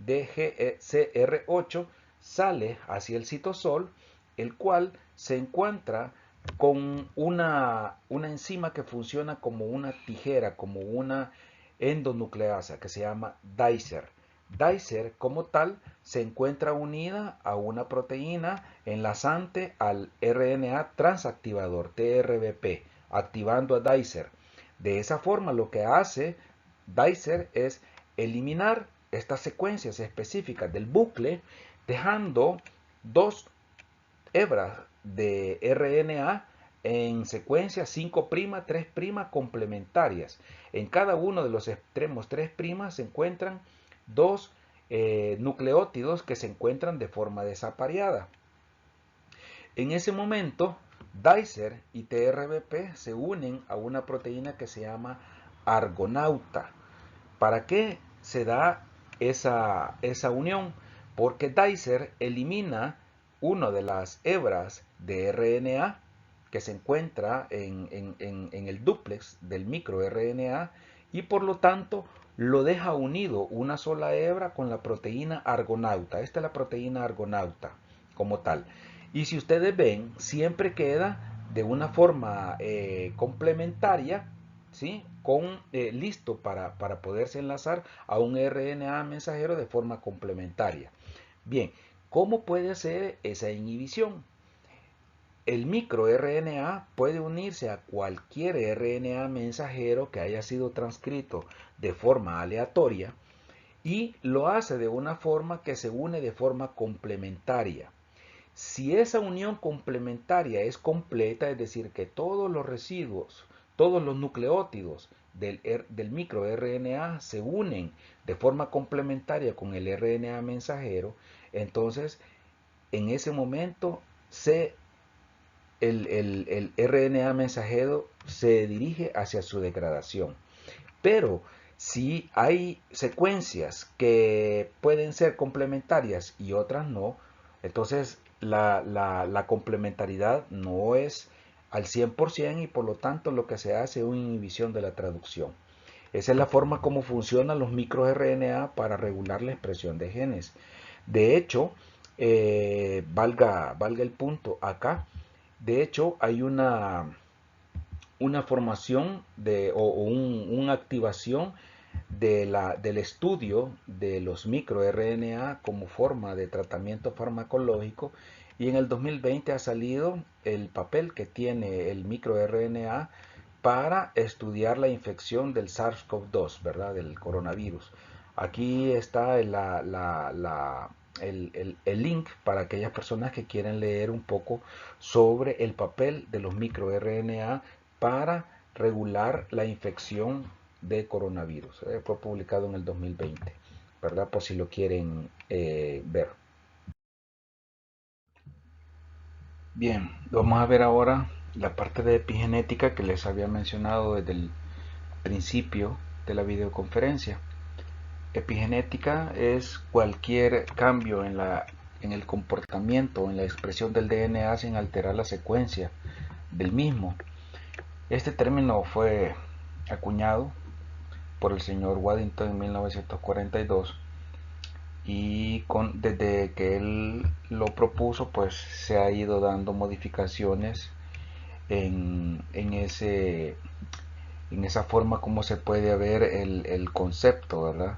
B: DGCR8 sale hacia el citosol, el cual se encuentra con una enzima que funciona como una tijera, como una endonucleasa que se llama Dicer. Dicer como tal se encuentra unida a una proteína enlazante al RNA transactivador TRBP, activando a Dicer. De esa forma lo que hace Dicer es eliminar estas secuencias específicas del bucle, dejando dos hebras de RNA en secuencias 5', 3' complementarias. En cada uno de los extremos 3' se encuentran dos nucleótidos que se encuentran de forma desapareada. En ese momento, Dicer y TRBP se unen a una proteína que se llama argonauta. ¿Para qué se da esa unión? Porque Dicer elimina una de las hebras de RNA que se encuentra en el dúplex del microRNA y por lo tanto lo deja unido una sola hebra con la proteína argonauta. Esta es la proteína argonauta como tal. Y si ustedes ven, siempre queda de una forma complementaria, ¿sí? Listo para poderse enlazar a un RNA mensajero de forma complementaria. Bien, ¿cómo puede ser esa inhibición? El microRNA puede unirse a cualquier RNA mensajero que haya sido transcrito de forma aleatoria y lo hace de una forma que se une de forma complementaria. Si esa unión complementaria es completa, es decir, que todos los residuos, todos los nucleótidos del microRNA se unen de forma complementaria con el RNA mensajero, entonces en ese momento el RNA mensajero se dirige hacia su degradación. Pero si hay secuencias que pueden ser complementarias y otras no, entonces la complementariedad no es al 100% y por lo tanto lo que se hace es una inhibición de la traducción. Esa es la forma como funcionan los microRNA para regular la expresión de genes. De hecho, valga el punto acá, De hecho, hay una formación una activación del estudio de los microRNA como forma de tratamiento farmacológico, y en el 2020 ha salido el papel que tiene el microRNA para estudiar la infección del SARS-CoV-2, ¿verdad? Del coronavirus. Aquí está el link para aquellas personas que quieren leer un poco sobre el papel de los microRNA para regular la infección de coronavirus. Fue publicado en el 2020, ¿verdad? Por si lo quieren ver. Bien, vamos a ver ahora la parte de epigenética que les había mencionado desde el principio de la videoconferencia. Epigenética es cualquier cambio en el comportamiento o en la expresión del DNA sin alterar la secuencia del mismo. Este término fue acuñado por el señor Waddington en 1942, y desde que él lo propuso pues se ha ido dando modificaciones en esa forma como se puede ver el concepto, ¿verdad?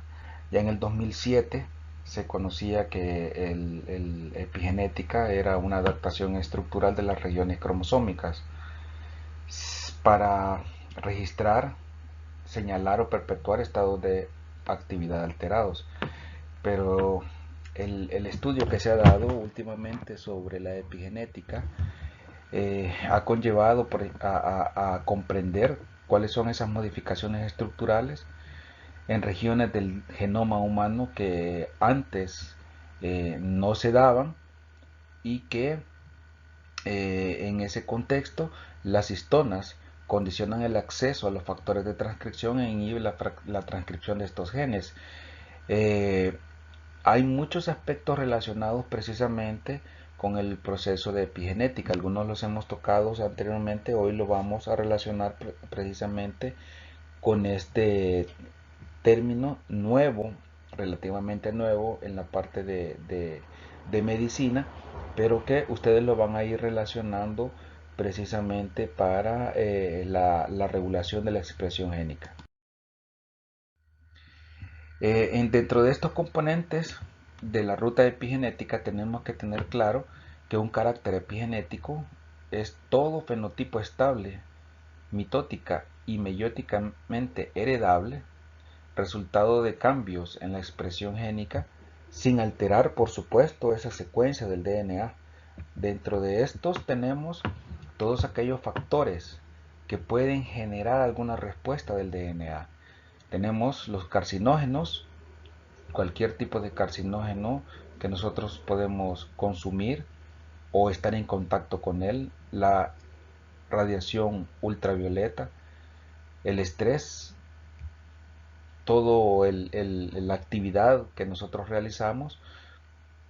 B: Ya en el 2007 se conocía que el epigenética era una adaptación estructural de las regiones cromosómicas para registrar, señalar o perpetuar estados de actividad alterados. Pero el estudio que se ha dado últimamente sobre la epigenética ha conllevado a comprender cuáles son esas modificaciones estructurales en regiones del genoma humano que antes no se daban, y que en ese contexto las histonas condicionan el acceso a los factores de transcripción e inhiben la transcripción de estos genes. Eh, Hay muchos aspectos relacionados precisamente con el proceso de epigenética. Algunos los hemos tocado anteriormente, hoy lo vamos a relacionar precisamente con este término nuevo, relativamente nuevo en la parte de medicina, pero que ustedes lo van a ir relacionando precisamente para la regulación de la expresión génica. Dentro de estos componentes de la ruta epigenética tenemos que tener claro que un carácter epigenético es todo fenotipo estable, mitótica y meióticamente heredable, resultado de cambios en la expresión génica, sin alterar, por supuesto, esa secuencia del DNA. Dentro de estos tenemos todos aquellos factores que pueden generar alguna respuesta del DNA. Tenemos los carcinógenos, cualquier tipo de carcinógeno que nosotros podemos consumir o estar en contacto con él, la radiación ultravioleta, el estrés, todo la actividad que nosotros realizamos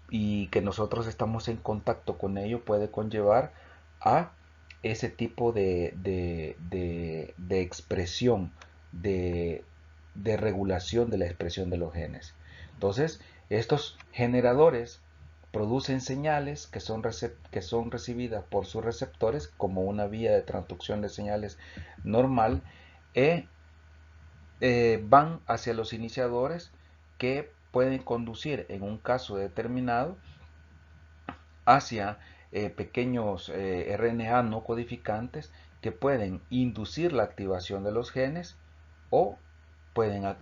B: y que nosotros estamos en contacto con ello puede conllevar a ese tipo de expresión, de, de regulación de la expresión de los genes. Entonces, estos generadores producen señales que son recibidas por sus receptores como una vía de transducción de señales normal, e van hacia los iniciadores que pueden conducir en un caso determinado hacia pequeños RNA no codificantes que pueden inducir la activación de los genes o pueden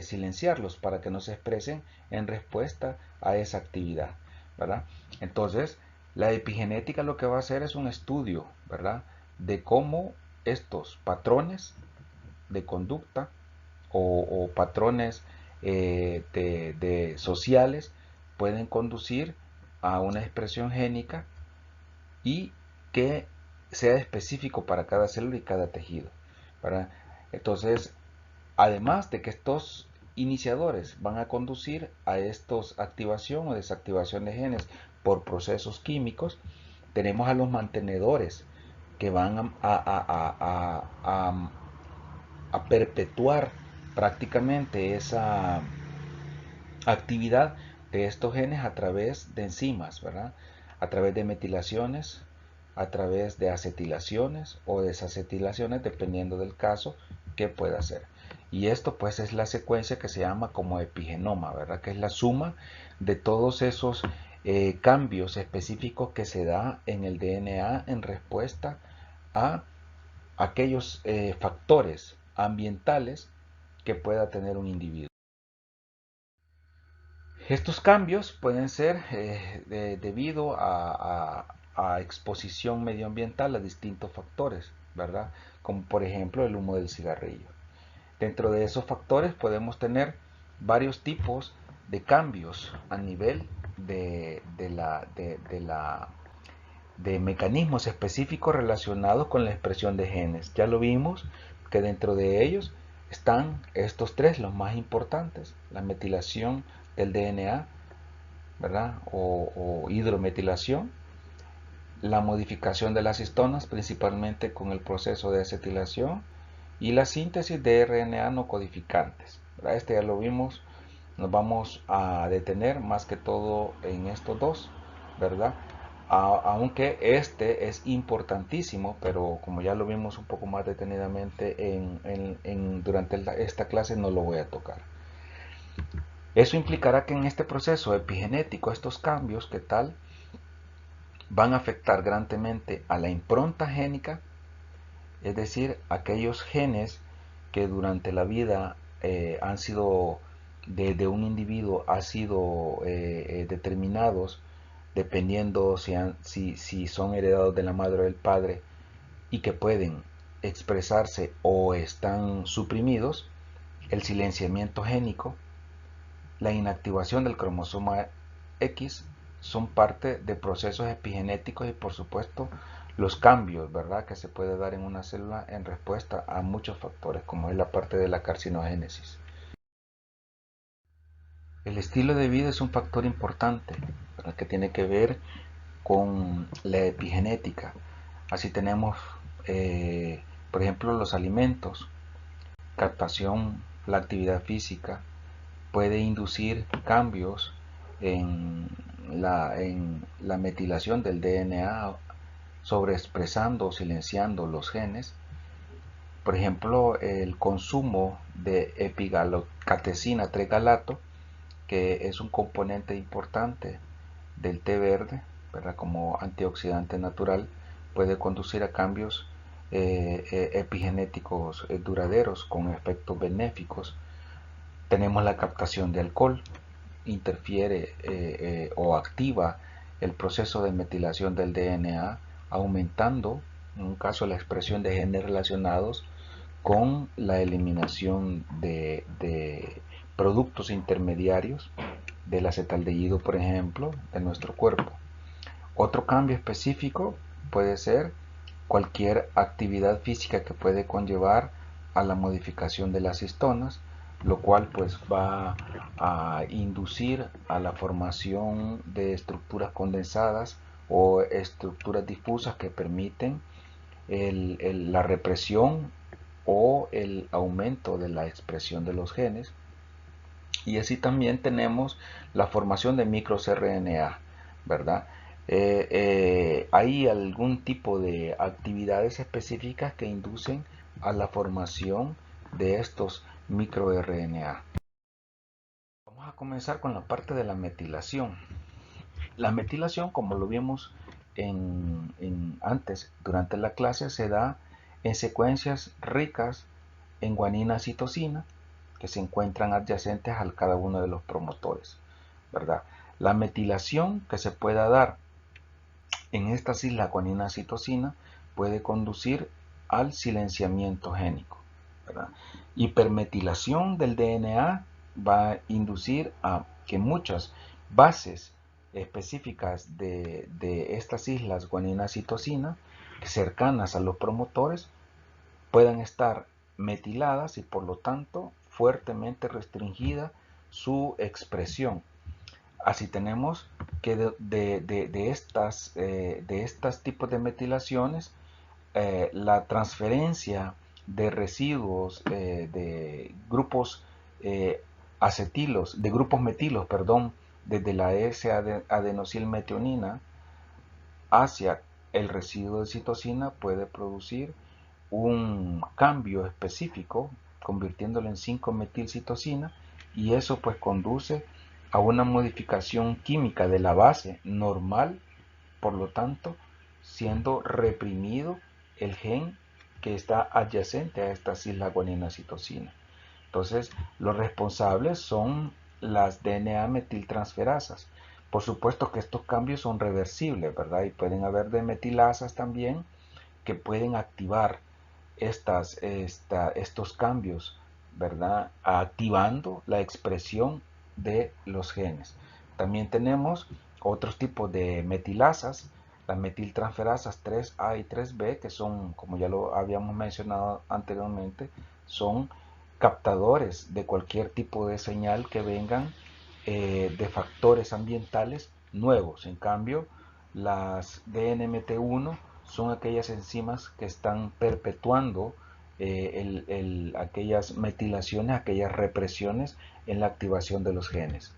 B: silenciarlos para que no se expresen en respuesta a esa actividad, ¿verdad? Entonces, la epigenética lo que va a hacer es un estudio, ¿verdad?, de cómo estos patrones de conducta o patrones sociales pueden conducir a una expresión génica y que sea específico para cada célula y cada tejido, ¿verdad? Entonces, además de que estos iniciadores van a conducir a estos activación o desactivación de genes por procesos químicos, tenemos a los mantenedores que van a perpetuar prácticamente esa actividad de estos genes a través de enzimas, ¿verdad? A través de metilaciones a través de acetilaciones o desacetilaciones, dependiendo del caso que pueda ser. Y esto pues es la secuencia que se llama como epigenoma, ¿verdad? Que es la suma de todos esos cambios específicos que se da en el DNA en respuesta a aquellos factores ambientales que pueda tener un individuo. Estos cambios pueden ser debido a exposición medioambiental a distintos factores, ¿verdad? Como por ejemplo el humo del cigarrillo. Dentro de esos factores podemos tener varios tipos de cambios a nivel de mecanismos específicos relacionados con la expresión de genes. Ya lo vimos que dentro de ellos están estos tres, los más importantes: la metilación del DNA, ¿verdad? O hidrometilación, la modificación de las histonas, principalmente con el proceso de acetilación, y la síntesis de RNA no codificantes, ¿verdad? Este ya lo vimos, nos vamos a detener más que todo en estos dos, ¿verdad? Aunque este es importantísimo, pero como ya lo vimos un poco más detenidamente durante esta clase, no lo voy a tocar. Eso implicará que en este proceso epigenético, estos cambios, ¿qué tal?, van a afectar grandemente a la impronta génica, es decir, aquellos genes que durante la vida han sido de un individuo ha sido determinados dependiendo si son heredados de la madre o del padre y que pueden expresarse o están suprimidos, el silenciamiento génico, la inactivación del cromosoma X, son parte de procesos epigenéticos y por supuesto los cambios, ¿verdad?, que se puede dar en una célula en respuesta a muchos factores, como es la parte de la carcinogénesis. El estilo de vida es un factor importante, ¿verdad?, que tiene que ver con la epigenética. Así tenemos, por ejemplo, los alimentos, captación, la actividad física, puede inducir cambios en la metilación del DNA, sobreexpresando o silenciando los genes. Por ejemplo, el consumo de epigallocatecina 3-galato, que es un componente importante del té verde, ¿verdad?, como antioxidante natural, puede conducir a cambios epigenéticos duraderos con efectos benéficos. Tenemos la captación de alcohol, interfiere o activa el proceso de metilación del DNA, aumentando, en un caso, la expresión de genes relacionados con la eliminación de productos intermediarios del acetaldehído, por ejemplo, de nuestro cuerpo. Otro cambio específico puede ser cualquier actividad física que puede conllevar a la modificación de las histonas, lo cual pues va a inducir a la formación de estructuras condensadas o estructuras difusas que permiten la represión o el aumento de la expresión de los genes. Y así también tenemos la formación de microRNA, ¿verdad? Hay algún tipo de actividades específicas que inducen a la formación de estos microRNA. Vamos a comenzar con la parte de la metilación. La metilación, como lo vimos antes durante la clase, se da en secuencias ricas en guanina citosina que se encuentran adyacentes a cada uno de los promotores, ¿verdad? La metilación que se pueda dar en estas islas guanina citosina puede conducir al silenciamiento génico, ¿verdad? Hipermetilación del DNA va a inducir a que muchas bases específicas de estas islas guanina citosina cercanas a los promotores puedan estar metiladas y por lo tanto fuertemente restringida su expresión. Así tenemos que de estas tipos de metilaciones, la transferencia de residuos de grupos acetilos, de grupos metilos, perdón, desde la S-adenosilmetionina hacia el residuo de citosina puede producir un cambio específico, convirtiéndolo en 5-metilcitosina, y eso pues conduce a una modificación química de la base normal, por lo tanto, siendo reprimido el gen que está adyacente a esta cis-guanina-citosina. Entonces, los responsables son las DNA metiltransferasas. Por supuesto que estos cambios son reversibles, ¿verdad? Y pueden haber demetilasas también que pueden activar estos cambios, ¿verdad? Activando la expresión de los genes. También tenemos otros tipos de metilasas, las metiltransferasas 3A y 3B, que son, como ya lo habíamos mencionado anteriormente, son captadores de cualquier tipo de señal que vengan de factores ambientales nuevos. En cambio, las DNMT1 son aquellas enzimas que están perpetuando aquellas metilaciones, aquellas represiones en la activación de los genes.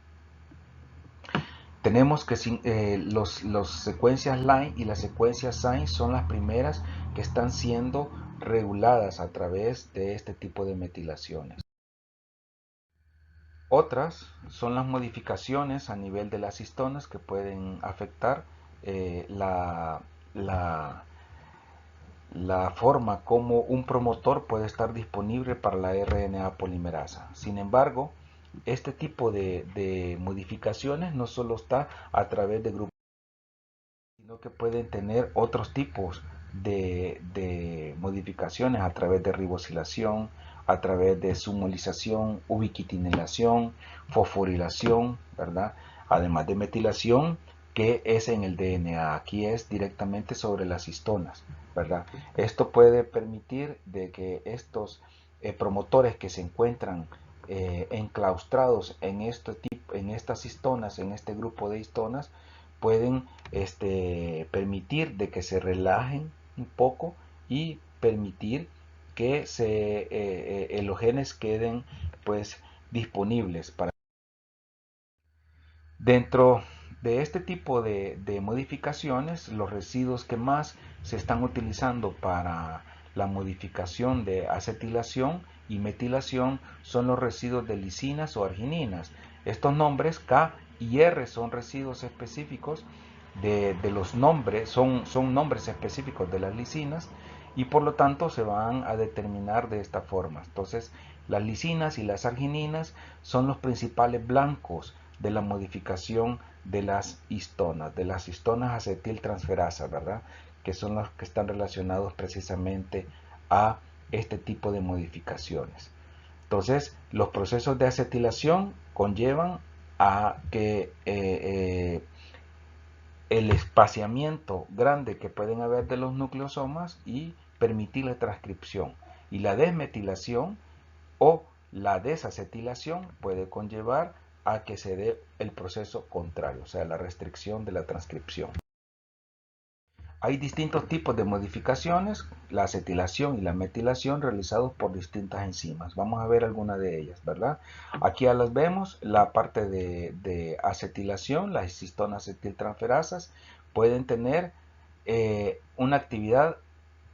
B: Tenemos que los secuencias line y las secuencias SINE son las primeras que están siendo reguladas a través de este tipo de metilaciones. Otras son las modificaciones a nivel de las histonas que pueden afectar la, la, la forma como un promotor puede estar disponible para la RNA polimerasa. Sin embargo, este tipo de modificaciones no solo está a través de grupos, sino que pueden tener otros tipos de modificaciones a través de ribosilación, a través de sumolización, ubiquitinilación, fosforilación, ¿verdad? Además de metilación, que es en el DNA. Aquí es directamente sobre las histonas, ¿verdad? Esto puede permitir de que estos promotores que se encuentran enclaustrados en estas histonas, en este grupo de histonas, pueden permitir de que se relajen un poco y permitir que los genes queden pues disponibles para. Dentro de este tipo de modificaciones, los residuos que más se están utilizando para la modificación de acetilación y metilación son los residuos de lisinas o argininas. Estos nombres K y R son residuos específicos de los nombres, son nombres específicos de las lisinas, y por lo tanto se van a determinar de esta forma. Entonces, las lisinas y las argininas son los principales blancos de la modificación de las histonas acetiltransferasas, ¿verdad? Que son los que están relacionados precisamente a este tipo de modificaciones. Entonces, los procesos de acetilación conllevan a que el espaciamiento grande que pueden haber de los nucleosomas y permitir la transcripción. Y la desmetilación o la desacetilación puede conllevar a que se dé el proceso contrario, o sea, la restricción de la transcripción. Hay distintos tipos de modificaciones, la acetilación y la metilación, realizados por distintas enzimas. Vamos a ver algunas de ellas, ¿verdad? Aquí ya las vemos, la parte de acetilación, las histonas acetiltransferasas pueden tener una actividad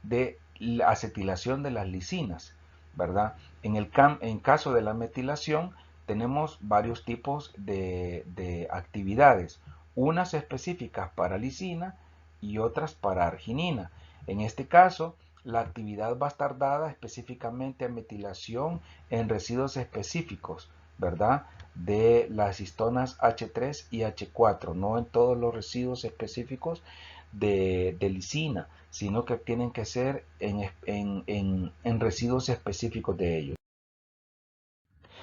B: de acetilación de las lisinas, ¿verdad? En caso de la metilación, tenemos varios tipos de actividades, unas específicas para lisina y otras para arginina. En este caso, la actividad va a estar dada específicamente a metilación en residuos específicos, ¿verdad? De las histonas H3 y H4, no en todos los residuos específicos de lisina, sino que tienen que ser en residuos específicos de ellos.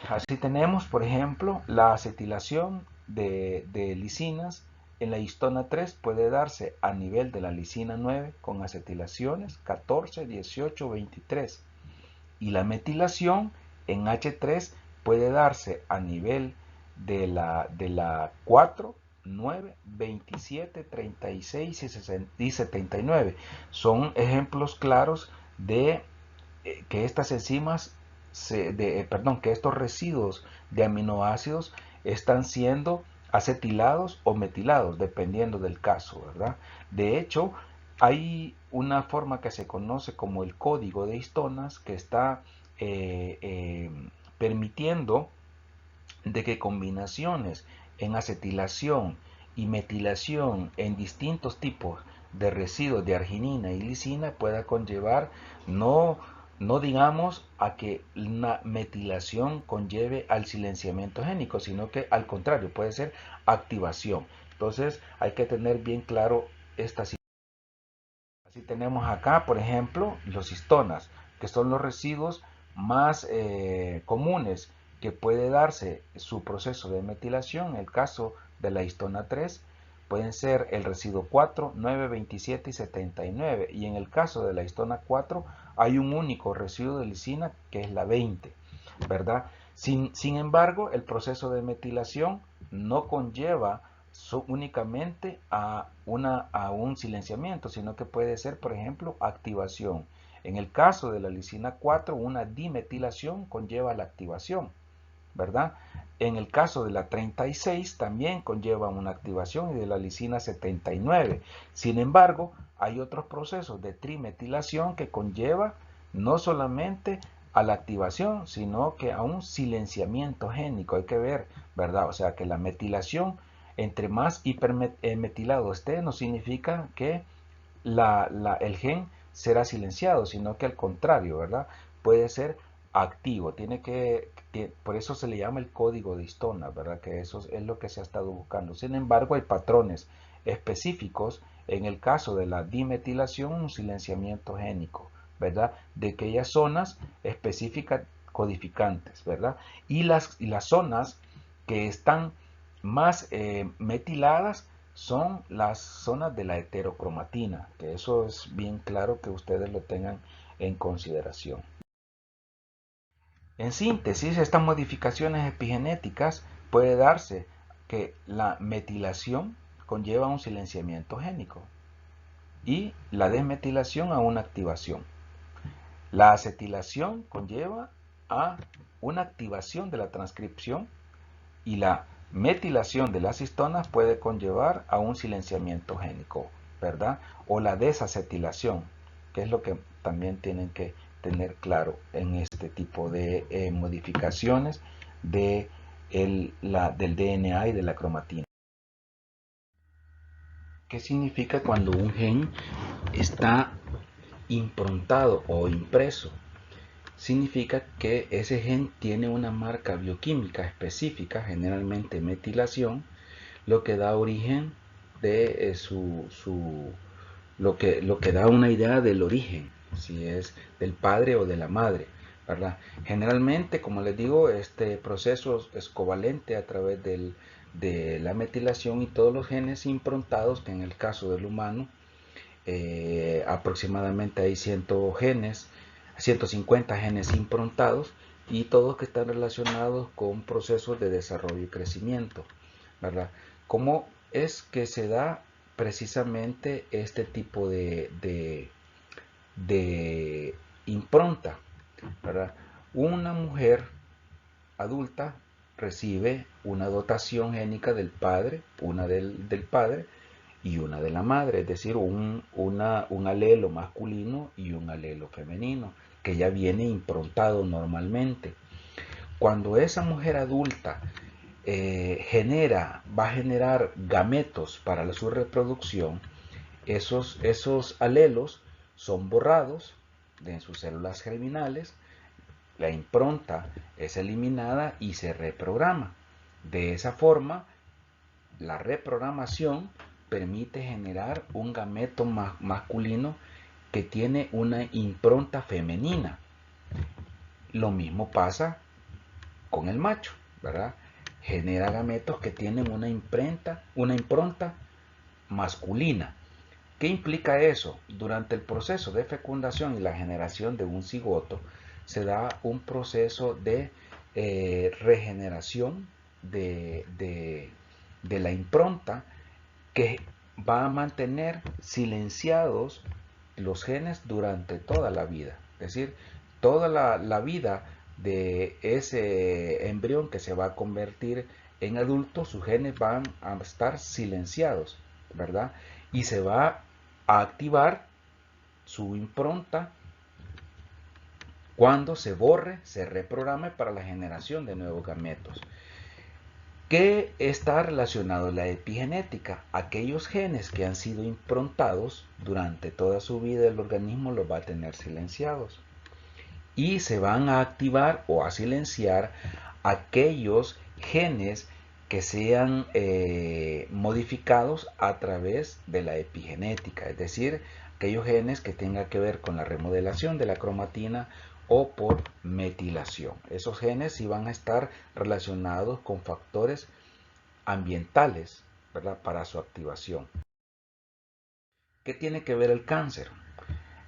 B: Así tenemos, por ejemplo, la acetilación de lisinas en la histona 3 puede darse a nivel de la lisina 9 con acetilaciones 14, 18, 23. Y la metilación en H3 puede darse a nivel de la 4, 9, 27, 36 y 79. Son ejemplos claros de que estas enzimas, que estos residuos de aminoácidos están siendo acetilados o metilados, dependiendo del caso, ¿verdad? De hecho, Hay una forma que se conoce como el código de histonas que está eh, eh, permitiendo de que combinaciones en acetilación y metilación en distintos tipos de residuos de arginina y lisina pueda conllevar no, no digamos a que una metilación conlleve al silenciamiento génico, sino que al contrario puede ser activación. Entonces hay que tener bien claro esta situación. Así tenemos acá, por ejemplo, los histonas, que son los residuos más comunes que puede darse su proceso de metilación. En el caso de la histona 3, pueden ser el residuo 4, 9, 27 y 79. Y en el caso de la histona 4, hay un único residuo de lisina que es la 20, ¿verdad? Sin embargo, el proceso de metilación no conlleva únicamente a un silenciamiento, sino que puede ser, por ejemplo, activación. En el caso de la lisina 4, una dimetilación conlleva la activación, ¿verdad? En el caso de la 36 también conlleva una activación y de la lisina 79. Sin embargo, hay otros procesos de trimetilación que conlleva no solamente a la activación, sino que a un silenciamiento génico. Hay que ver, ¿verdad? O sea, que la metilación, entre más hipermetilado esté, no significa que el gen será silenciado, sino que al contrario, ¿verdad? Puede ser activo, por eso se le llama el código de histona, ¿verdad? Que eso es lo que se ha estado buscando. Sin embargo, hay patrones específicos en el caso de la dimetilación, un silenciamiento génico, ¿verdad? De aquellas zonas específicas codificantes, ¿verdad? Y las zonas que están más metiladas son las zonas de la heterocromatina, que eso es bien claro que ustedes lo tengan en consideración. En síntesis, estas modificaciones epigenéticas puede darse que la metilación conlleva un silenciamiento génico y la desmetilación a una activación. La acetilación conlleva a una activación de la transcripción y la metilación de las histonas puede conllevar a un silenciamiento génico, ¿verdad? O la desacetilación, que es lo que también tienen que tener claro en este tipo de modificaciones del DNA y de la cromatina. ¿Qué significa cuando un gen está improntado o impreso? Significa que ese gen tiene una marca bioquímica específica, generalmente metilación, lo que da origen de lo que da una idea del origen, si es del padre o de la madre, ¿verdad? Generalmente, como les digo, este proceso es covalente a través de la metilación y todos los genes improntados, que en el caso del humano aproximadamente hay 100 genes, 150 genes improntados y todos que están relacionados con procesos de desarrollo y crecimiento, ¿verdad? ¿Cómo es que se da precisamente este tipo de impronta, ¿verdad? Una mujer adulta recibe una dotación génica del padre, una del padre y una de la madre, es decir, un alelo masculino y un alelo femenino, que ya viene improntado normalmente. Cuando esa mujer adulta va a generar gametos para su reproducción, esos alelos son borrados de sus células germinales, la impronta es eliminada y se reprograma. De esa forma, la reprogramación permite generar un gameto masculino que tiene una impronta femenina. Lo mismo pasa con el macho, ¿verdad? Genera gametos que tienen una impronta masculina. ¿Qué implica eso? Durante el proceso de fecundación y la generación de un cigoto, se da un proceso de regeneración de la impronta que va a mantener silenciados los genes durante toda la vida. Es decir, toda la vida de ese embrión que se va a convertir en adulto, sus genes van a estar silenciados, ¿verdad? Y se va a activar su impronta cuando se borre, se reprograme para la generación de nuevos gametos. ¿Qué está relacionado a la epigenética? Aquellos genes que han sido improntados durante toda su vida, el organismo los va a tener silenciados y se van a activar o a silenciar aquellos genes que sean modificados a través de la epigenética, es decir, aquellos genes que tengan que ver con la remodelación de la cromatina o por metilación. Esos genes sí van a estar relacionados con factores ambientales, ¿verdad?, para su activación. ¿Qué tiene que ver el cáncer?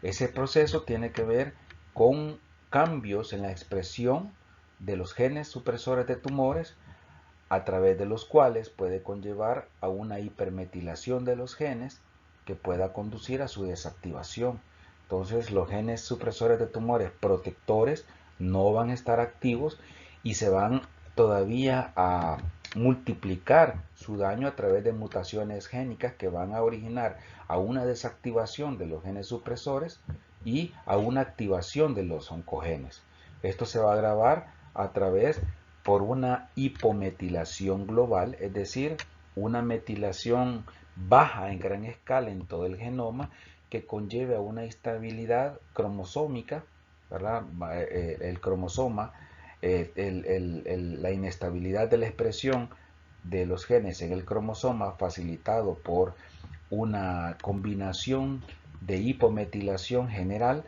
B: Ese proceso tiene que ver con cambios en la expresión de los genes supresores de tumores, a través de los cuales puede conllevar a una hipermetilación de los genes que pueda conducir a su desactivación. Entonces los genes supresores de tumores protectores no van a estar activos y se van todavía a multiplicar su daño a través de mutaciones génicas que van a originar a una desactivación de los genes supresores y a una activación de los oncogenes. Esto se va a agravar a través por una hipometilación global, es decir, una metilación baja en gran escala en todo el genoma que conlleve a una instabilidad cromosómica, ¿verdad? El cromosoma, la inestabilidad de la expresión de los genes en el cromosoma facilitado por una combinación de hipometilación general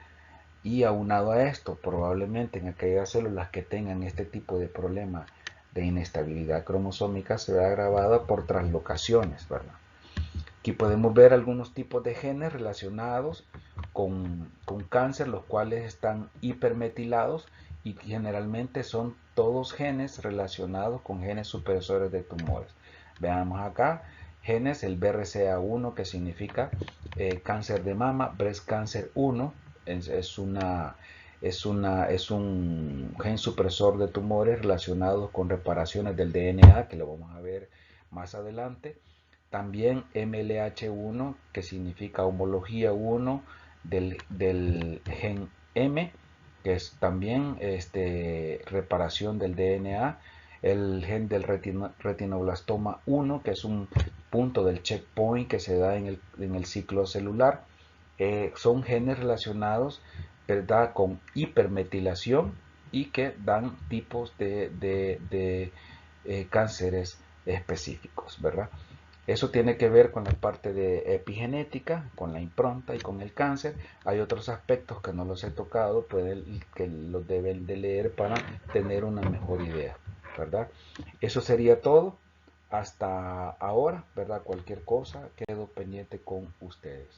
B: y aunado a esto, probablemente en aquellas células que tengan este tipo de problema de inestabilidad cromosómica se ve agravada por translocaciones, ¿verdad? Aquí podemos ver algunos tipos de genes relacionados con cáncer, los cuales están hipermetilados y generalmente son todos genes relacionados con genes supresores de tumores. Veamos acá, genes, el BRCA1 que significa cáncer de mama, breast cancer 1, es un gen supresor de tumores relacionados con reparaciones del DNA, que lo vamos a ver más adelante. También MLH1, que significa homología 1 del gen M, que es también reparación del DNA. El gen del retinoblastoma 1, que es un punto del checkpoint que se da en el ciclo celular. Son genes relacionados, ¿verdad?, con hipermetilación y que dan tipos de cánceres específicos, ¿verdad? Eso tiene que ver con la parte de epigenética, con la impronta y con el cáncer. Hay otros aspectos que no los he tocado, que los deben de leer para tener una mejor idea, ¿verdad? Eso sería todo hasta ahora, ¿verdad? Cualquier cosa, quedo pendiente con ustedes.